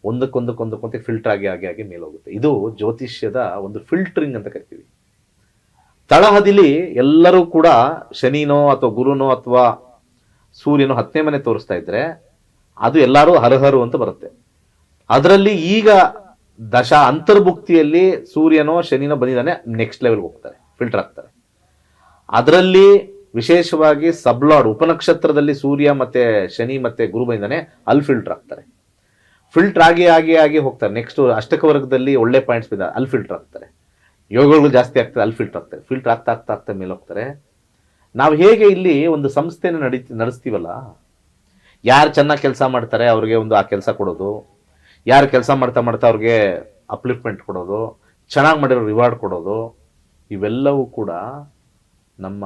ಒಂದಕ್ಕೊಂದಕ್ಕೆ ಫಿಲ್ಟರ್ ಆಗಿ ಮೇಲೆ ಹೋಗುತ್ತೆ. ಇದು ಜ್ಯೋತಿಷ್ಯದ ಒಂದು ಫಿಲ್ಟರಿಂಗ್ ಅಂತ ಕರಿತೀವಿ. ತಳಹದಿಲಿ ಎಲ್ಲರೂ ಕೂಡ ಶನಿನೋ ಅಥವಾ ಗುರುನೋ ಅಥವಾ ಸೂರ್ಯನೋ 10ನೇ ಮನೆ ತೋರಿಸ್ತಾ ಇದ್ರೆ ಅದು ಎಲ್ಲರೂ ಹರಹರು ಅಂತ ಬರುತ್ತೆ. ಅದರಲ್ಲಿ ಈಗ ಅಂತರ್ಭುಕ್ತಿಯಲ್ಲಿ ಸೂರ್ಯನೋ ಶನಿನೋ ಬಂದಿದ್ದಾನೆ, ನೆಕ್ಸ್ಟ್ ಲೆವೆಲ್ಗೆ ಹೋಗ್ತಾರೆ, ಫಿಲ್ಟರ್ ಆಗ್ತಾರೆ. ಅದರಲ್ಲಿ ವಿಶೇಷವಾಗಿ ಸಬ್ಲಾರ್ಡ್ ಉಪನಕ್ಷತ್ರದಲ್ಲಿ ಸೂರ್ಯ ಮತ್ತೆ ಶನಿ ಮತ್ತೆ ಗುರು ಬಂದಿದ್ದಾನೆ, ಅಲ್ಲಿ ಫಿಲ್ಟರ್ ಆಗ್ತಾರೆ. ಫಿಲ್ಟರ್ ಆಗಿ ಹೋಗ್ತಾರೆ. ನೆಕ್ಸ್ಟ್ ಅಷ್ಟಕ ವರ್ಗದಲ್ಲಿ ಒಳ್ಳೆ ಪಾಯಿಂಟ್ಸ್ ಬಿದ್ದ ಅಲ್ಲಿ ಫಿಲ್ಟರ್ ಆಗ್ತಾರೆ. ಯೋಗಗಳು ಜಾಸ್ತಿ ಆಗ್ತದೆ, ಅಲ್ಲಿ ಫಿಲ್ಟರ್ ಆಗ್ತಾರೆ. ಫಿಲ್ಟರ್ ಆಗ್ತಾ ಮೇಲೆ ಹೋಗ್ತಾರೆ. ನಾವು ಹೇಗೆ ಇಲ್ಲಿ ಒಂದು ಸಂಸ್ಥೆನ ನಡೆಸ್ತೀವಲ್ಲ, ಯಾರು ಚೆನ್ನಾಗಿ ಕೆಲಸ ಮಾಡ್ತಾರೆ ಅವ್ರಿಗೆ ಒಂದು ಆ ಕೆಲಸ ಕೊಡೋದು, ಯಾರು ಕೆಲಸ ಮಾಡ್ತಾ ಅವ್ರಿಗೆ ಅಪ್ಲಿಫ್ಟ್ಮೆಂಟ್ ಕೊಡೋದು, ಚೆನ್ನಾಗಿ ಮಾಡಿರೋ ರಿವಾರ್ಡ್ ಕೊಡೋದು, ಇವೆಲ್ಲವೂ ಕೂಡ ನಮ್ಮ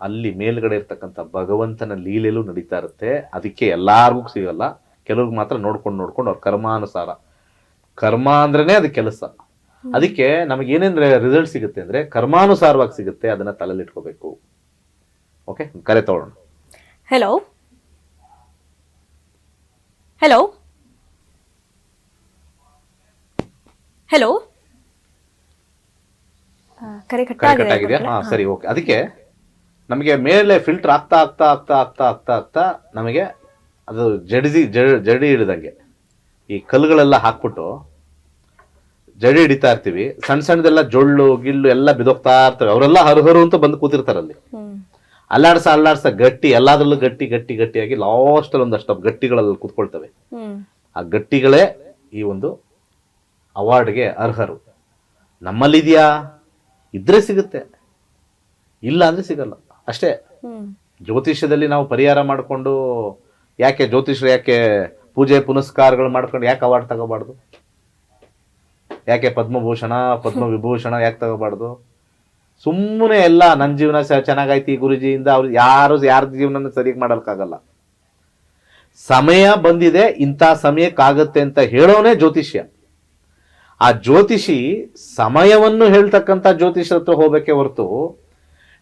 ಅಲ್ಲಿ ಮೇಲ್ಗಡೆ ಇರ್ತಕ್ಕಂಥ ಭಗವಂತನ ಲೀಲೆಯಲ್ಲೂ ನಡೀತಾ ಇರುತ್ತೆ. ಅದಕ್ಕೆ ಎಲ್ಲಾರ್ಗೂ ಸಿಗಲ್ಲ, ಕೆಲವ್ರಿಗೆ ಮಾತ್ರ ನೋಡ್ಕೊಂಡು ಅವ್ರ ಕರ್ಮಾನುಸಾರ. ಕರ್ಮ ಅಂದ್ರೇನೆ ಅದು ಕೆಲಸ. ಅದಕ್ಕೆ ನಮಗೆ ಏನೇನು ರಿಸಲ್ಟ್ ಸಿಗುತ್ತೆ ಅಂದ್ರೆ ಕರ್ಮಾನುಸಾರವಾಗಿ ಸಿಗುತ್ತೆ, ಅದನ್ನ ತಲೆಯಲ್ಲಿ ಇಟ್ಕೋಬೇಕು. ಓಕೆ, ಕರೆ ತಗೊಳ್ಳೋಣ. ಹೆಲೋ ಹೆಲೋ ಹೆಲೋ ಕರೆ ಕರೆ ಕಟ್ ಆಗಿದೆಯಾ? ಹಾ, ಸರಿ, ಓಕೆ. ಅದಕ್ಕೆ ನಮಗೆ ಮೇಲೆ ಫಿಲ್ಟರ್ ಆಗ್ತಾ ಆಗ್ತಾ ಆಗ್ತಾ ಆಗ್ತಾ ಆಗ್ತಾ ಆಗ್ತಾ ನಮಗೆ ಅದು ಜಡಿ ಹಿಡಿದಂಗೆ ಈ ಕಲ್ಲುಗಳೆಲ್ಲ ಹಾಕ್ಬಿಟ್ಟು ಜಡಿ ಹಿಡಿತಾ ಇರ್ತೀವಿ. ಸಣ್ಣ ಸಣ್ಣದೆಲ್ಲ ಜೊಳ್ಳು ಗಿಳ್ಳು ಎಲ್ಲ ಬಿದೋಗ್ತಾ ಇರ್ತವೆ. ಅವರೆಲ್ಲ ಹರು ಅಂತ ಬಂದು ಕೂತಿರ್ತಾರಲ್ಲಿ. ಅಲ್ಲಾಡ್ಸ ಗಟ್ಟಿ, ಎಲ್ಲಾದ್ರಲ್ಲೂ ಗಟ್ಟಿಯಾಗಿ ಲಾಸ್ಟ್ ಅಲ್ಲಿ ಒಂದಷ್ಟು ಗಟ್ಟಿಗಳಲ್ಲಿ ಕೂತ್ಕೊಳ್ತವೆ. ಆ ಗಟ್ಟಿಗಳೇ ಈ ಒಂದು ಅವಾರ್ಡ್ಗೆ ಅರ್ಹರು. ನಮ್ಮಲ್ಲಿದೆಯಾ? ಇದ್ರೆ ಸಿಗುತ್ತೆ, ಇಲ್ಲ ಅಂದ್ರೆ ಸಿಗಲ್ಲ ಅಷ್ಟೇ. ಜ್ಯೋತಿಷ್ಯದಲ್ಲಿ ನಾವು ಪರಿಹಾರ ಮಾಡಿಕೊಂಡು ಯಾಕೆ ಜ್ಯೋತಿಷ್ಯರು ಯಾಕೆ ಪೂಜೆ ಪುನಸ್ಕಾರಗಳು ಮಾಡ್ಕೊಂಡು ಯಾಕೆ ಅವಾರ್ಡ್ ತಗೋಬಾರ್ದು? ಯಾಕೆ ಪದ್ಮಭೂಷಣ ಪದ್ಮವಿಭೂಷಣ ಯಾಕೆ ತಗೋಬಾರ್ದು? ಸುಮ್ಮನೆ ಎಲ್ಲ ನನ್ನ ಜೀವನ ಚೆನ್ನಾಗೈತಿ ಗುರುಜಿಯಿಂದ ಅವ್ರು ಯಾರ ಜೀವನ ಸರಿಯಾಗಿ ಮಾಡೋಕ್ಕಾಗಲ್ಲ. ಸಮಯ ಬಂದಿದೆ, ಇಂಥ ಸಮಯಕ್ಕಾಗತ್ತೆ ಅಂತ ಹೇಳೋನೇ ಜ್ಯೋತಿಷ್ಯ. ಆ ಜ್ಯೋತಿಷಿ ಸಮಯವನ್ನು ಹೇಳ್ತಕ್ಕಂಥ ಜ್ಯೋತಿಷ್ಯರ ಹತ್ರ ಹೋಗ್ಬೇಕೆ ಹೊರತು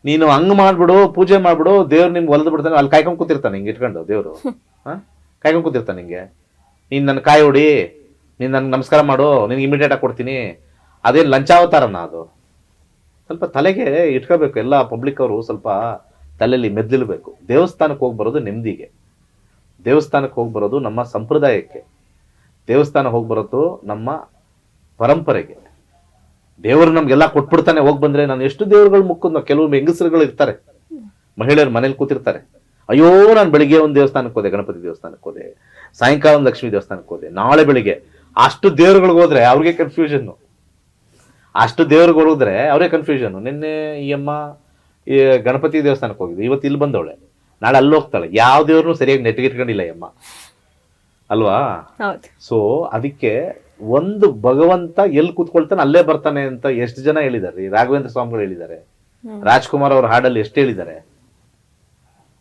ನೀನು ಹಂಗ್ ಮಾಡ್ಬಿಡು, ಪೂಜೆ ಮಾಡ್ಬಿಡು, ದೇವ್ರು ನಿಮ್ಗೆ ಹೊಲದು ಬಿಡ್ತಾನೆ, ಅಲ್ಲಿ ಕಾಯ್ಕೊಂಡ್ ಕೂತಿರ್ತಾನೆ ಹಿಂಗೆ ಇಟ್ಕೊಂಡು. ದೇವ್ರು ಕಾಯ್ಕೊಂಡ್ ಕೂತಿರ್ತಾನೆ ಹಿಂಗೆ. ನೀನ್ ನನ್ನ ಕಾಯಿ ಹೊಡಿ, ನೀನ್ ನನ್ಗೆ ನಮಸ್ಕಾರ ಮಾಡು, ನಿನ್ಗೆ ಇಮಿಡಿಯೇಟ್ ಆಗಿ ಕೊಡ್ತೀನಿ. ಅದೇನು ಲಂಚಾವತಾರನ? ಅದು ಸ್ವಲ್ಪ ತಲೆಗೆ ಇಟ್ಕೋಬೇಕು. ಎಲ್ಲ ಪಬ್ಲಿಕ್ ಅವರು ಸ್ವಲ್ಪ ತಲೆಯಲ್ಲಿ ಮೆದ್ದಿಲ್ಬೇಕು. ದೇವಸ್ಥಾನಕ್ಕೆ ಹೋಗಿ ಬರೋದು ನೆಮ್ಮದಿಗೆ, ದೇವಸ್ಥಾನಕ್ಕೆ ಹೋಗಿ ಬರೋದು ನಮ್ಮ ಸಂಪ್ರದಾಯಕ್ಕೆ, ದೇವಸ್ಥಾನ ಹೋಗಿ ಬರೋದು ನಮ್ಮ ಪರಂಪರೆಗೆ. ದೇವರು ನಮ್ಗೆಲ್ಲ ಕೊಟ್ಬಿಡ್ತಾನೆ ಹೋಗಿ ಬಂದ್ರೆ. ನಾನು ಎಷ್ಟು ದೇವರುಗಳು ಮುಕ್ಕುದ್, ಕೆಲವು ಹೆಂಗಸರುಗಳು ಇರ್ತಾರೆ, ಮಹಿಳೆಯರು ಮನೇಲಿ ಕೂತಿರ್ತಾರೆ, ಅಯ್ಯೋ ನಾನು ಬೆಳಿಗ್ಗೆ ಒಂದು ದೇವಸ್ಥಾನಕ್ಕೆ ಹೋದೆ, ಗಣಪತಿ ದೇವಸ್ಥಾನಕ್ಕೆ ಹೋದೆ, ಸಾಯಂಕಾಲ ಒಂದು ಲಕ್ಷ್ಮೀ ದೇವಸ್ಥಾನಕ್ಕೆ ಹೋದೆ, ನಾಳೆ ಬೆಳಿಗ್ಗೆ. ಅಷ್ಟು ದೇವ್ರುಗಳಿಗೆ ಹೋದ್ರೆ ಅವ್ರಿಗೆ ಕನ್ಫ್ಯೂಷನ್. ಅಷ್ಟು ದೇವ್ರಿಗೆ ಹೋದ್ರೆ ಅವ್ರಿಗೆ ಕನ್ಫ್ಯೂಷನ್. ನಿನ್ನೆ ಈ ಅಮ್ಮ ಈ ಗಣಪತಿ ದೇವಸ್ಥಾನಕ್ಕೆ ಹೋಗಿದ್ದೆ, ಇವತ್ತು ಇಲ್ಲಿ ಬಂದವಳೆ, ನಾಳೆ ಅಲ್ಲಿ ಹೋಗ್ತಾಳೆ. ಯಾವ ದೇವ್ರನ್ನು ಸರಿಯಾಗಿ ನೆಟ್ಟಿಗಿಟ್ಕೊಂಡಿಲ್ಲ ಈ ಅಮ್ಮ ಅಲ್ವಾ? ಸೊ ಅದಕ್ಕೆ ಒಂದು ಭಗವಂತ ಎಲ್ಲಿ ಕೂತ್ಕೊಳ್ತಾನೆ ಅಲ್ಲೇ ಬರ್ತಾನೆ ಅಂತ ಎಷ್ಟು ಜನ ಹೇಳಿದ್ದಾರೆ. ರಾಘವೇಂದ್ರ ಸ್ವಾಮಿಗಳು ಹೇಳಿದ್ದಾರೆ, ರಾಜ್ಕುಮಾರ್ ಅವ್ರ ಹಾಡಲ್ಲಿ ಎಷ್ಟು ಹೇಳಿದ್ದಾರೆ.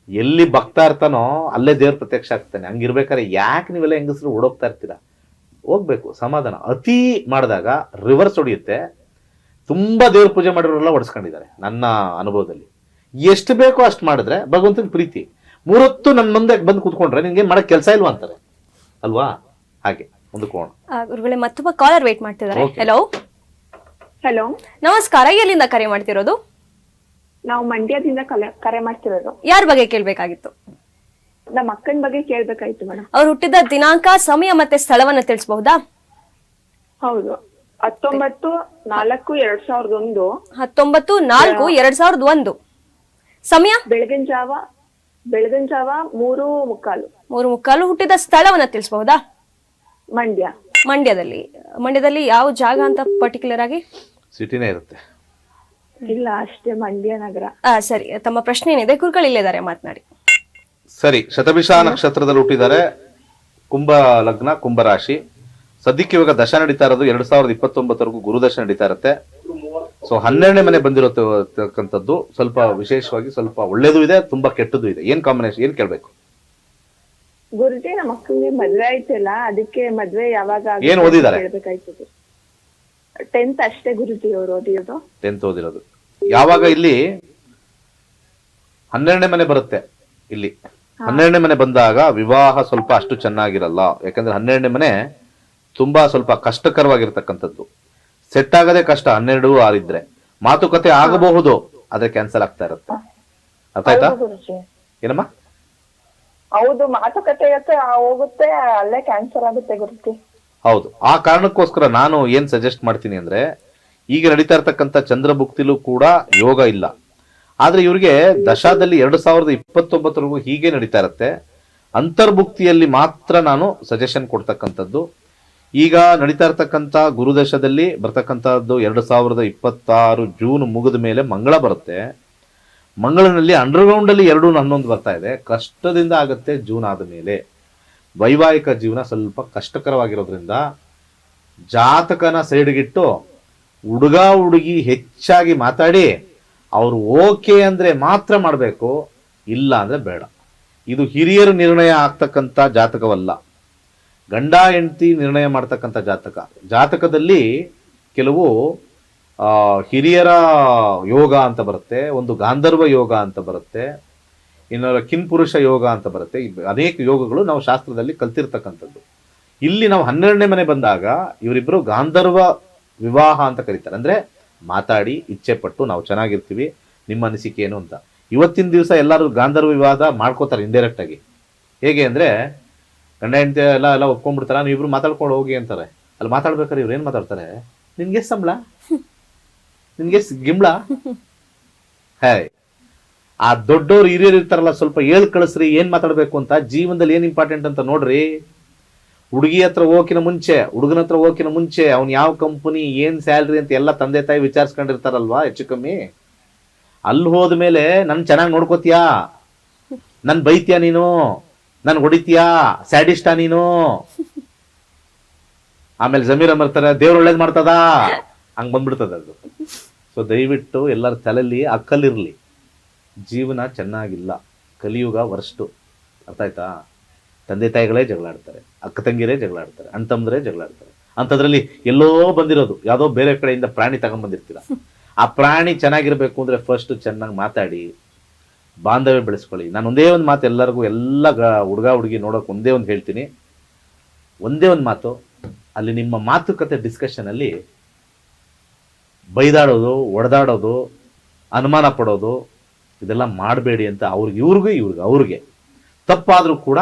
ಎಲ್ಲಿ ಭಕ್ತ ಇರ್ತಾನೋ ಅಲ್ಲೇ ದೇವ್ರ ಪ್ರತ್ಯಕ್ಷ ಆಗ್ತಾನೆ. ಹಂಗಿರ್ಬೇಕಾದ್ರೆ ಯಾಕೆ ನೀವೆಲ್ಲ ಹೆಂಗಸರು ಓಡೋಗ್ತಾ ಇರ್ತೀರಾ? ಹೋಗ್ಬೇಕು, ಸಮಾಧಾನ. ಅತಿ ಮಾಡಿದಾಗ ರಿವರ್ಸ್ ಹೊಡಿಯುತ್ತೆ. ತುಂಬಾ ದೇವ್ರ ಪೂಜೆ ಮಾಡಿರೋರೆಲ್ಲ ಹೊಡ್ಸ್ಕೊಂಡಿದ್ದಾರೆ ನನ್ನ ಅನುಭವದಲ್ಲಿ. ಎಷ್ಟು ಬೇಕೋ ಅಷ್ಟು ಮಾಡಿದ್ರೆ ಭಗವಂತನ ಪ್ರೀತಿ. 3 ಹೊತ್ತು ನನ್ನ ಮುಂದೆ ಬಂದು ಕೂತ್ಕೊಂಡ್ರೆ ನಿನ್ಗೆ ಮಾಡಕ್ ಕೆಲಸ ಇಲ್ವಾ ಅಂತಾರೆ ಅಲ್ವಾ? ಹಾಗೆ ಮುಂದಕ್ಕೆ ಹೋಗೋಣ. ಗುರುಗಳೇ, ಮತ್ತೊಬ್ಬ ಕಾಲರ್ ವೇಟ್ ಮಾಡ್ತಿದ್ದಾರೆ. ಹೆಲೋ ಹಲೋ, ನಮಸ್ಕಾರ. ಎಲ್ಲಿಂದ ಕರೆ ಮಾಡ್ತಿರೋದು? ನಾವು ಮಂಡ್ಯದಿಂದ ಕರೆ ಮಾಡ್ತಿರೋದು. ಯಾರ ಬಗ್ಗೆ ಕೇಳ್ಬೇಕಾಗಿತ್ತು? ನಮ್ಮ ಅಕ್ಕನ ಬಗ್ಗೆ ಕೇಳ್ಬೇಕಾಯ್ತು ಮೇಡಮ್. ಅವ್ರು ಹುಟ್ಟಿದ ದಿನಾಂಕ, ಸಮಯ ಮತ್ತೆ ಸ್ಥಳವನ್ನ ತಿಳಿಸಬಹುದಾ? ಹೌದು, 19/4/2001. 19/4/2001. ಸಮಯ ಬೆಳಗಿನ ಜಾವ 3:15. 3:15. ಹುಟ್ಟಿದ ಸ್ಥಳವನ್ನ ತಿಳಿಸಬಹುದಾ? ಮಂಡ್ಯ. ಮಂಡ್ಯದಲ್ಲಿ ಯಾವ ಜಾಗ ಅಂತ ಪರ್ಟಿಕ್ಯುಲರ್ ಆಗಿ? ಸಿಟಿನೇ ಇರುತ್ತೆ. ಇಲ್ಲ, ಅಷ್ಟೇ, ಮಂಡ್ಯ ನಗರ. ಸರಿ, ತಮ್ಮ ಪ್ರಶ್ನೆ ಏನಿದೆ? ಗುರುಗಳು ಇಲ್ಲಿದ್ದಾರೆ, ಮಾತನಾಡಿ. ಸರಿ, ಶತಭಿಷ ನಕ್ಷತ್ರದಲ್ಲಿ ಹುಟ್ಟಿದ್ದಾರೆ, ಕುಂಭ ಲಗ್ನ, ಕುಂಭ ರಾಶಿ. ಸದ್ಯಕ್ಕೆ ಇವಾಗ ದಶ ನಡೀತಾ ಇರೋದು 2029ವರೆಗೂ ಗುರುದಶ ನಡೀತಾ ಇರುತ್ತೆ. ಸೊ 12ನೇ ಮನೆ ಬಂದಿರತಕ್ಕಂಥದ್ದು ಸ್ವಲ್ಪ ವಿಶೇಷವಾಗಿ ಸ್ವಲ್ಪ ಒಳ್ಳೇದು ಇದೆ, ತುಂಬಾ ಕೆಟ್ಟದ್ದು ಇದೆ. ಏನ್ ಕಾಂಬಿನೇಷನ್, ಏನ್ ಕೇಳ್ಬೇಕು? ಗುರುಜಿ, ನಮ್ಮ ಅಕ್ಕನಿಗೆ ಮದ್ವೆ ಆಯ್ತಲ್ಲ, ಅದಕ್ಕೆ ಮದ್ವೆ ಯಾವಾಗ ಏನ್ ಓದಿದ್ದಾರೆ? ಹೇಳ್ಬೇಕಾಯ್ತದೆ. 10th ಅಷ್ಟೇ ಗುರುಜಿ ಅವರು ಓದಿರೋದು. 10th ಓದಿರೋದು. ಯಾವಾಗ ಇಲ್ಲಿ 12ನೇ ಮನೆ ಬರುತ್ತೆ, ಇಲ್ಲಿ 12ನೇ ಮನೆ ಬಂದಾಗ ವಿವಾಹ ಸ್ವಲ್ಪ ಅಷ್ಟು ಚೆನ್ನಾಗಿರಲ್ಲ. ಯಾಕಂದ್ರೆ 12ನೇ ಮನೆ ತುಂಬಾ ಸ್ವಲ್ಪ ಕಷ್ಟಕರವಾಗಿರ್ತಕ್ಕಂಥದ್ದು. ಸೆಟ್ ಆಗದೆ ಕಷ್ಟ. 12 6 ಇದ್ರೆ ಮಾತುಕತೆ ಆಗಬಹುದು, ಅದೇ ಕ್ಯಾನ್ಸಲ್ ಆಗ್ತಾ ಇರುತ್ತೆ. ಅರ್ಥ ಆಯ್ತಾ? ಏನಮ್ಮ? ಹೌದು, ಮಾತುಕತೆ ಹೋಗುತ್ತೆ, ಅಲ್ಲೇ ಕ್ಯಾನ್ಸಲ್ ಆಗುತ್ತೆ ಗುರುಜಿ. ಹೌದು, ಆ ಕಾರಣಕ್ಕೋಸ್ಕರ ನಾನು ಏನ್ ಸಜೆಸ್ಟ್ ಮಾಡ್ತೀನಿ ಅಂದ್ರೆ, ಈಗ ನಡೀತಾ ಇರ್ತಕ್ಕಂಥ ಚಂದ್ರಭುಕ್ತಿಲೂ ಕೂಡ ಯೋಗ ಇಲ್ಲ. ಆದ್ರೆ ಇವ್ರಿಗೆ ದಶಾದಲ್ಲಿ 2029ವರೆಗೂ ಹೀಗೆ ನಡೀತಾ ಇರುತ್ತೆ. ಅಂತರ್ಭುಕ್ತಿಯಲ್ಲಿ ಮಾತ್ರ ನಾನು ಸಜೆಷನ್ ಕೊಡ್ತಕ್ಕಂಥದ್ದು. ಈಗ ನಡೀತಾ ಇರ್ತಕ್ಕಂಥ ಗುರುದಶದಲ್ಲಿ ಬರ್ತಕ್ಕಂಥದ್ದು 2026 ಜೂನ್ ಮುಗಿದ ಮೇಲೆ ಮಂಗಳ ಬರುತ್ತೆ. ಮಂಗಳನಲ್ಲಿ ಅಂಡರ್ಗ್ರೌಂಡ್ ಅಲ್ಲಿ 2-11 ಬರ್ತಾ ಇದೆ. ಕಷ್ಟದಿಂದ ಆಗುತ್ತೆ ಜೂನ್ ಆದ ಮೇಲೆ. ವೈವಾಹಿಕ ಜೀವನ ಸ್ವಲ್ಪ ಕಷ್ಟಕರವಾಗಿರೋದ್ರಿಂದ ಜಾತಕನ ಸೈಡ್ಗಿಟ್ಟು ಹುಡುಗ ಹುಡುಗಿ ಹೆಚ್ಚಾಗಿ ಮಾತಾಡಿ ಅವರು ಓಕೆ ಅಂದರೆ ಮಾತ್ರ ಮಾಡಬೇಕು, ಇಲ್ಲ ಅಂದರೆ ಬೇಡ. ಇದು ಹಿರಿಯರು ನಿರ್ಣಯ ಆಗ್ತಕ್ಕಂಥ ಜಾತಕವಲ್ಲ, ಗಂಡ ಹೆಂಡತಿ ನಿರ್ಣಯ ಮಾಡ್ತಕ್ಕಂಥ ಜಾತಕ. ಜಾತಕದಲ್ಲಿ ಕೆಲವು ಹಿರಿಯರ ಯೋಗ ಅಂತ ಬರುತ್ತೆ, ಒಂದು ಗಾಂಧರ್ವ ಯೋಗ ಅಂತ ಬರುತ್ತೆ, ಇನ್ನು ಕಿನ್ಪುರುಷ ಯೋಗ ಅಂತ ಬರುತ್ತೆ. ಅನೇಕ ಯೋಗಗಳು ನಾವು ಶಾಸ್ತ್ರದಲ್ಲಿ ಕಲ್ತಿರ್ತಕ್ಕಂಥದ್ದು. ಇಲ್ಲಿ ನಾವು 12ನೇ ಮನೆ ಬಂದಾಗ ಇವರಿಬ್ಬರು ಗಾಂಧರ್ವ ವಿವಾಹ ಅಂತ ಕರೀತಾರೆ. ಅಂದರೆ ಮಾತಾಡಿ ಇಚ್ಛೆ ಪಟ್ಟು ನಾವು ಚೆನ್ನಾಗಿರ್ತೀವಿ, ನಿಮ್ಮ ಅನಿಸಿಕೆ ಏನು ಅಂತ. ಇವತ್ತಿನ ದಿವಸ ಎಲ್ಲರೂ ಗಾಂಧರ್ವ ವಿವಾದ ಮಾಡ್ಕೋತಾರೆ ಇಂಡೈರೆಕ್ಟ್ ಆಗಿ. ಹೇಗೆ ಅಂದರೆ ಗಂಡ ಹೆಂಡತಿ ಎಲ್ಲ ಒಪ್ಕೊಂಡ್ಬಿಡ್ತಾರ, ನೀವು ಇಬ್ರು ಮಾತಾಡ್ಕೊಂಡು ಹೋಗಿ ಅಂತಾರೆ. ಅಲ್ಲಿ ಮಾತಾಡ್ಬೇಕಾದ್ರೆ ಇವ್ರು ಏನು ಮಾತಾಡ್ತಾರೆ, ನಿನ್ಗೆ ಸಂಬಳ, ನಿನ್ಗೆ ಗಿಂಬಳ. ಹಾಯ್, ಆ ದೊಡ್ಡವ್ರು ಹಿರಿಯರು ಇರ್ತಾರಲ್ಲ, ಸ್ವಲ್ಪ ಹೇಳ್ ಕಳಿಸ್ರಿ ಏನ್ ಮಾತಾಡ್ಬೇಕು ಅಂತ, ಜೀವನದಲ್ಲಿ ಏನ್ ಇಂಪಾರ್ಟೆಂಟ್ ಅಂತ ನೋಡ್ರಿ. ಹುಡುಗಿ ಹತ್ರ ಹೋಗಿನ ಮುಂಚೆ, ಹುಡುಗನ ಹತ್ರ ಹೋಗಿನ ಮುಂಚೆ ಅವ್ನು ಯಾವ ಕಂಪನಿ, ಏನ್ ಸ್ಯಾಲ್ರಿ ಅಂತ ಎಲ್ಲ ತಂದೆ ತಾಯಿ ವಿಚಾರಿಸ್ಕೊಂಡಿರ್ತಾರಲ್ವಾ ಹೆಚ್ಚು ಕಮ್ಮಿ. ಅಲ್ಲಿ ಹೋದ್ಮೇಲೆ ನನ್ ಚೆನ್ನಾಗಿ ನೋಡ್ಕೋತೀಯಾ, ನನ್ ಬೈತೀಯಾ ನೀನು, ನನ್ ಹೊಡಿತೀಯಾ, ಸ್ಯಾಡಿಸ್ಟಾ ನೀನು, ಆಮೇಲೆ ಜಮೀರ್ ಅಮರ್ತಾರೆ ದೇವ್ರು ಒಳ್ಳೇದ್ ಮಾಡ್ತದ, ಹಂಗ್ ಬಂದ್ಬಿಡ್ತದ ಅದು. ಸೊ ದಯವಿಟ್ಟು ಎಲ್ಲರ ತಲೆಯಲ್ಲಿ ಅಕ್ಕಲಿರ್ಲಿ, ಜೀವನ ಚೆನ್ನಾಗಿಲ್ಲ, ಕಲಿಯುಗ ವರ್ಸ್ಟು, ಅರ್ಥ ಆಯ್ತಾ? ತಂದೆ ತಾಯಿಗಳೇ ಜಗಳಾಡ್ತಾರೆ, ಅಕ್ಕ ತಂಗಿರೇ ಜಗಳಾಡ್ತಾರೆ, ಅಣ್ಣ ತಮ್ಮಂದ್ರೆ ಜಗಳಾಡ್ತಾರೆ. ಅಂಥದ್ರಲ್ಲಿ ಎಲ್ಲೋ ಬಂದಿರೋದು ಯಾವುದೋ ಬೇರೆ ಕಡೆಯಿಂದ ಪ್ರಾಣಿ ತಗೊಂಡ್ಬಂದಿರ್ತೀರ. ಆ ಪ್ರಾಣಿ ಚೆನ್ನಾಗಿರ್ಬೇಕು ಅಂದ್ರೆ ಫಸ್ಟ್ ಚೆನ್ನಾಗಿ ಮಾತಾಡಿ ಬಾಂಧವ್ಯ ಬೆಳೆಸ್ಕೊಳ್ಳಿ. ನಾನು ಒಂದೇ ಒಂದು ಮಾತು ಎಲ್ಲರಿಗೂ, ಎಲ್ಲ ಹುಡುಗ ಹುಡುಗಿ ನೋಡೋಕೆ ಒಂದೇ ಒಂದು ಹೇಳ್ತೀನಿ, ಒಂದೇ ಒಂದು ಮಾತು. ಅಲ್ಲಿ ನಿಮ್ಮ ಮಾತುಕತೆ ಡಿಸ್ಕಷನಲ್ಲಿ ಬೈದಾಡೋದು, ಒಡೆದಾಡೋದು, ಅನುಮಾನ ಪಡೋದು ಇದೆಲ್ಲ ಮಾಡಬೇಡಿ ಅಂತ ಅವ್ರಿಗೆ ತಪ್ಪಾದರೂ ಕೂಡ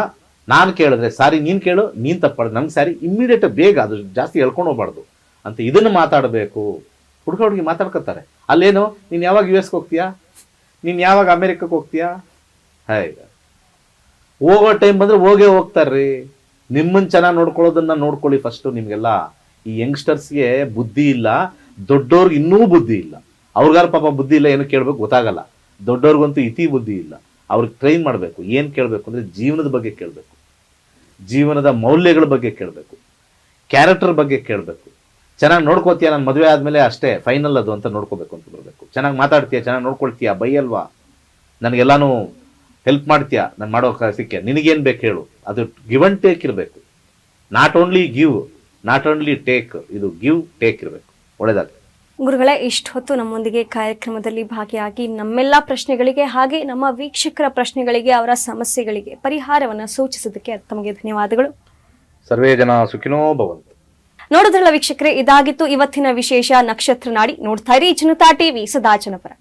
ನಾನು ಕೇಳಿದ್ರೆ ಸಾರಿ ನೀನು ಕೇಳು, ನೀನು ತಪ್ಪಾಡಿದ್ರೆ ನಂಗೆ ಸಾರಿ, ಇಮ್ಮಿಡಿಯೇಟ್ ಬೇಗ, ಅದು ಜಾಸ್ತಿ ಹೇಳ್ಕೊಂಡು ಹೋಗ್ಬಾರ್ದು ಅಂತ ಇದನ್ನು ಮಾತಾಡಬೇಕು. ಹುಡುಗ ಹುಡುಗಿ ಮಾತಾಡ್ಕೊತಾರೆ. ಅಲ್ಲೇನು ನೀನು ಯಾವಾಗ US ಹೋಗ್ತೀಯಾ, ನೀನು ಯಾವಾಗ ಅಮೇರಿಕಕ್ಕೆ ಹೋಗ್ತೀಯಾ, ಹಾಗೆ ಹೋಗೋ ಟೈಮ್ ಬಂದರೆ ಹೋಗೇ ಹೋಗ್ತಾರ್ರಿ. ನಿಮ್ಮನ್ನು ಚೆನ್ನಾಗಿ ನೋಡ್ಕೊಳ್ಳೋದನ್ನ ನೋಡ್ಕೊಳ್ಳಿ ಫಸ್ಟು. ನಿಮಗೆಲ್ಲ ಈ ಯಂಗ್ಸ್ಟರ್ಸ್ಗೆ ಬುದ್ಧಿ ಇಲ್ಲ, ದೊಡ್ಡವ್ರಿಗೆ ಇನ್ನೂ ಬುದ್ಧಿ ಇಲ್ಲ. ಅವ್ರಿಗಾರ ಪಾಪ ಬುದ್ಧಿ ಇಲ್ಲ, ಏನು ಕೇಳಬೇಕು ಗೊತ್ತಾಗಲ್ಲ. ದೊಡ್ಡವ್ರಿಗಂತೂ ಇತಿ ಬುದ್ಧಿ ಇಲ್ಲ. ಅವ್ರಿಗೆ ಟ್ರೈನ್ ಮಾಡಬೇಕು. ಏನು ಕೇಳಬೇಕು ಅಂದರೆ ಜೀವನದ ಬಗ್ಗೆ ಕೇಳಬೇಕು, ಜೀವನದ ಮೌಲ್ಯಗಳ ಬಗ್ಗೆ ಕೇಳಬೇಕು, ಕ್ಯಾರೆಕ್ಟರ್ ಬಗ್ಗೆ ಕೇಳಬೇಕು. ಚೆನ್ನಾಗಿ ನೋಡ್ಕೋತೀಯ, ನಾನು ಮದುವೆ ಆದಮೇಲೆ ಅಷ್ಟೇ ಫೈನಲ್ ಅದು ಅಂತ ನೋಡ್ಕೋಬೇಕು ಅಂತ ಬರಬೇಕು. ಚೆನ್ನಾಗಿ ಮಾತಾಡ್ತೀಯ, ಚೆನ್ನಾಗಿ ನೋಡ್ಕೊಳ್ತೀಯ, ಬೈಯಲ್ವಾ, ನನಗೆಲ್ಲಾನು ಹೆಲ್ಪ್ ಮಾಡ್ತೀಯಾ, ನಾನು ಮಾಡೋ ಕೆಲಸಕ್ಕೆ, ನಿನಗೇನು ಬೇಕು ಹೇಳು. ಅದು ಗಿವ್ ಅಂಡ್ ಟೇಕ್ ಇರಬೇಕು. Not only give, not only take, ಇದು ಗಿವ್ ಟೇಕ್ ಇರಬೇಕು. ಒಳ್ಳೆದಾಗಲಿ. ಗುರುಗಳೇ, ಇಷ್ಟು ಹೊತ್ತು ನಮ್ಮೊಂದಿಗೆ ಕಾರ್ಯಕ್ರಮದಲ್ಲಿ ಭಾಗಿಯಾಗಿ ನಮ್ಮೆಲ್ಲ ಪ್ರಶ್ನೆಗಳಿಗೆ ಹಾಗೆ ನಮ್ಮ ವೀಕ್ಷಕರ ಪ್ರಶ್ನೆಗಳಿಗೆ, ಅವರ ಸಮಸ್ಯೆಗಳಿಗೆ ಪರಿಹಾರವನ್ನು ಸೂಚಿಸೋದಕ್ಕೆ ತಮಗೆ ಧನ್ಯವಾದಗಳು. ಸರ್ವೇ ಜನ ಸುಖಿನೋ ಭವಂತು. ನೋಡಿದ್ರಲ್ಲ ವೀಕ್ಷಕರೇ, ಇದಾಗಿತ್ತು ಇವತ್ತಿನ ವಿಶೇಷ ನಕ್ಷತ್ರ ನಾಡಿ. ನೋಡ್ತಾ ಇರಿ ಜನತಾ ಟಿವಿ, ಸದಾ ಜನಪರ.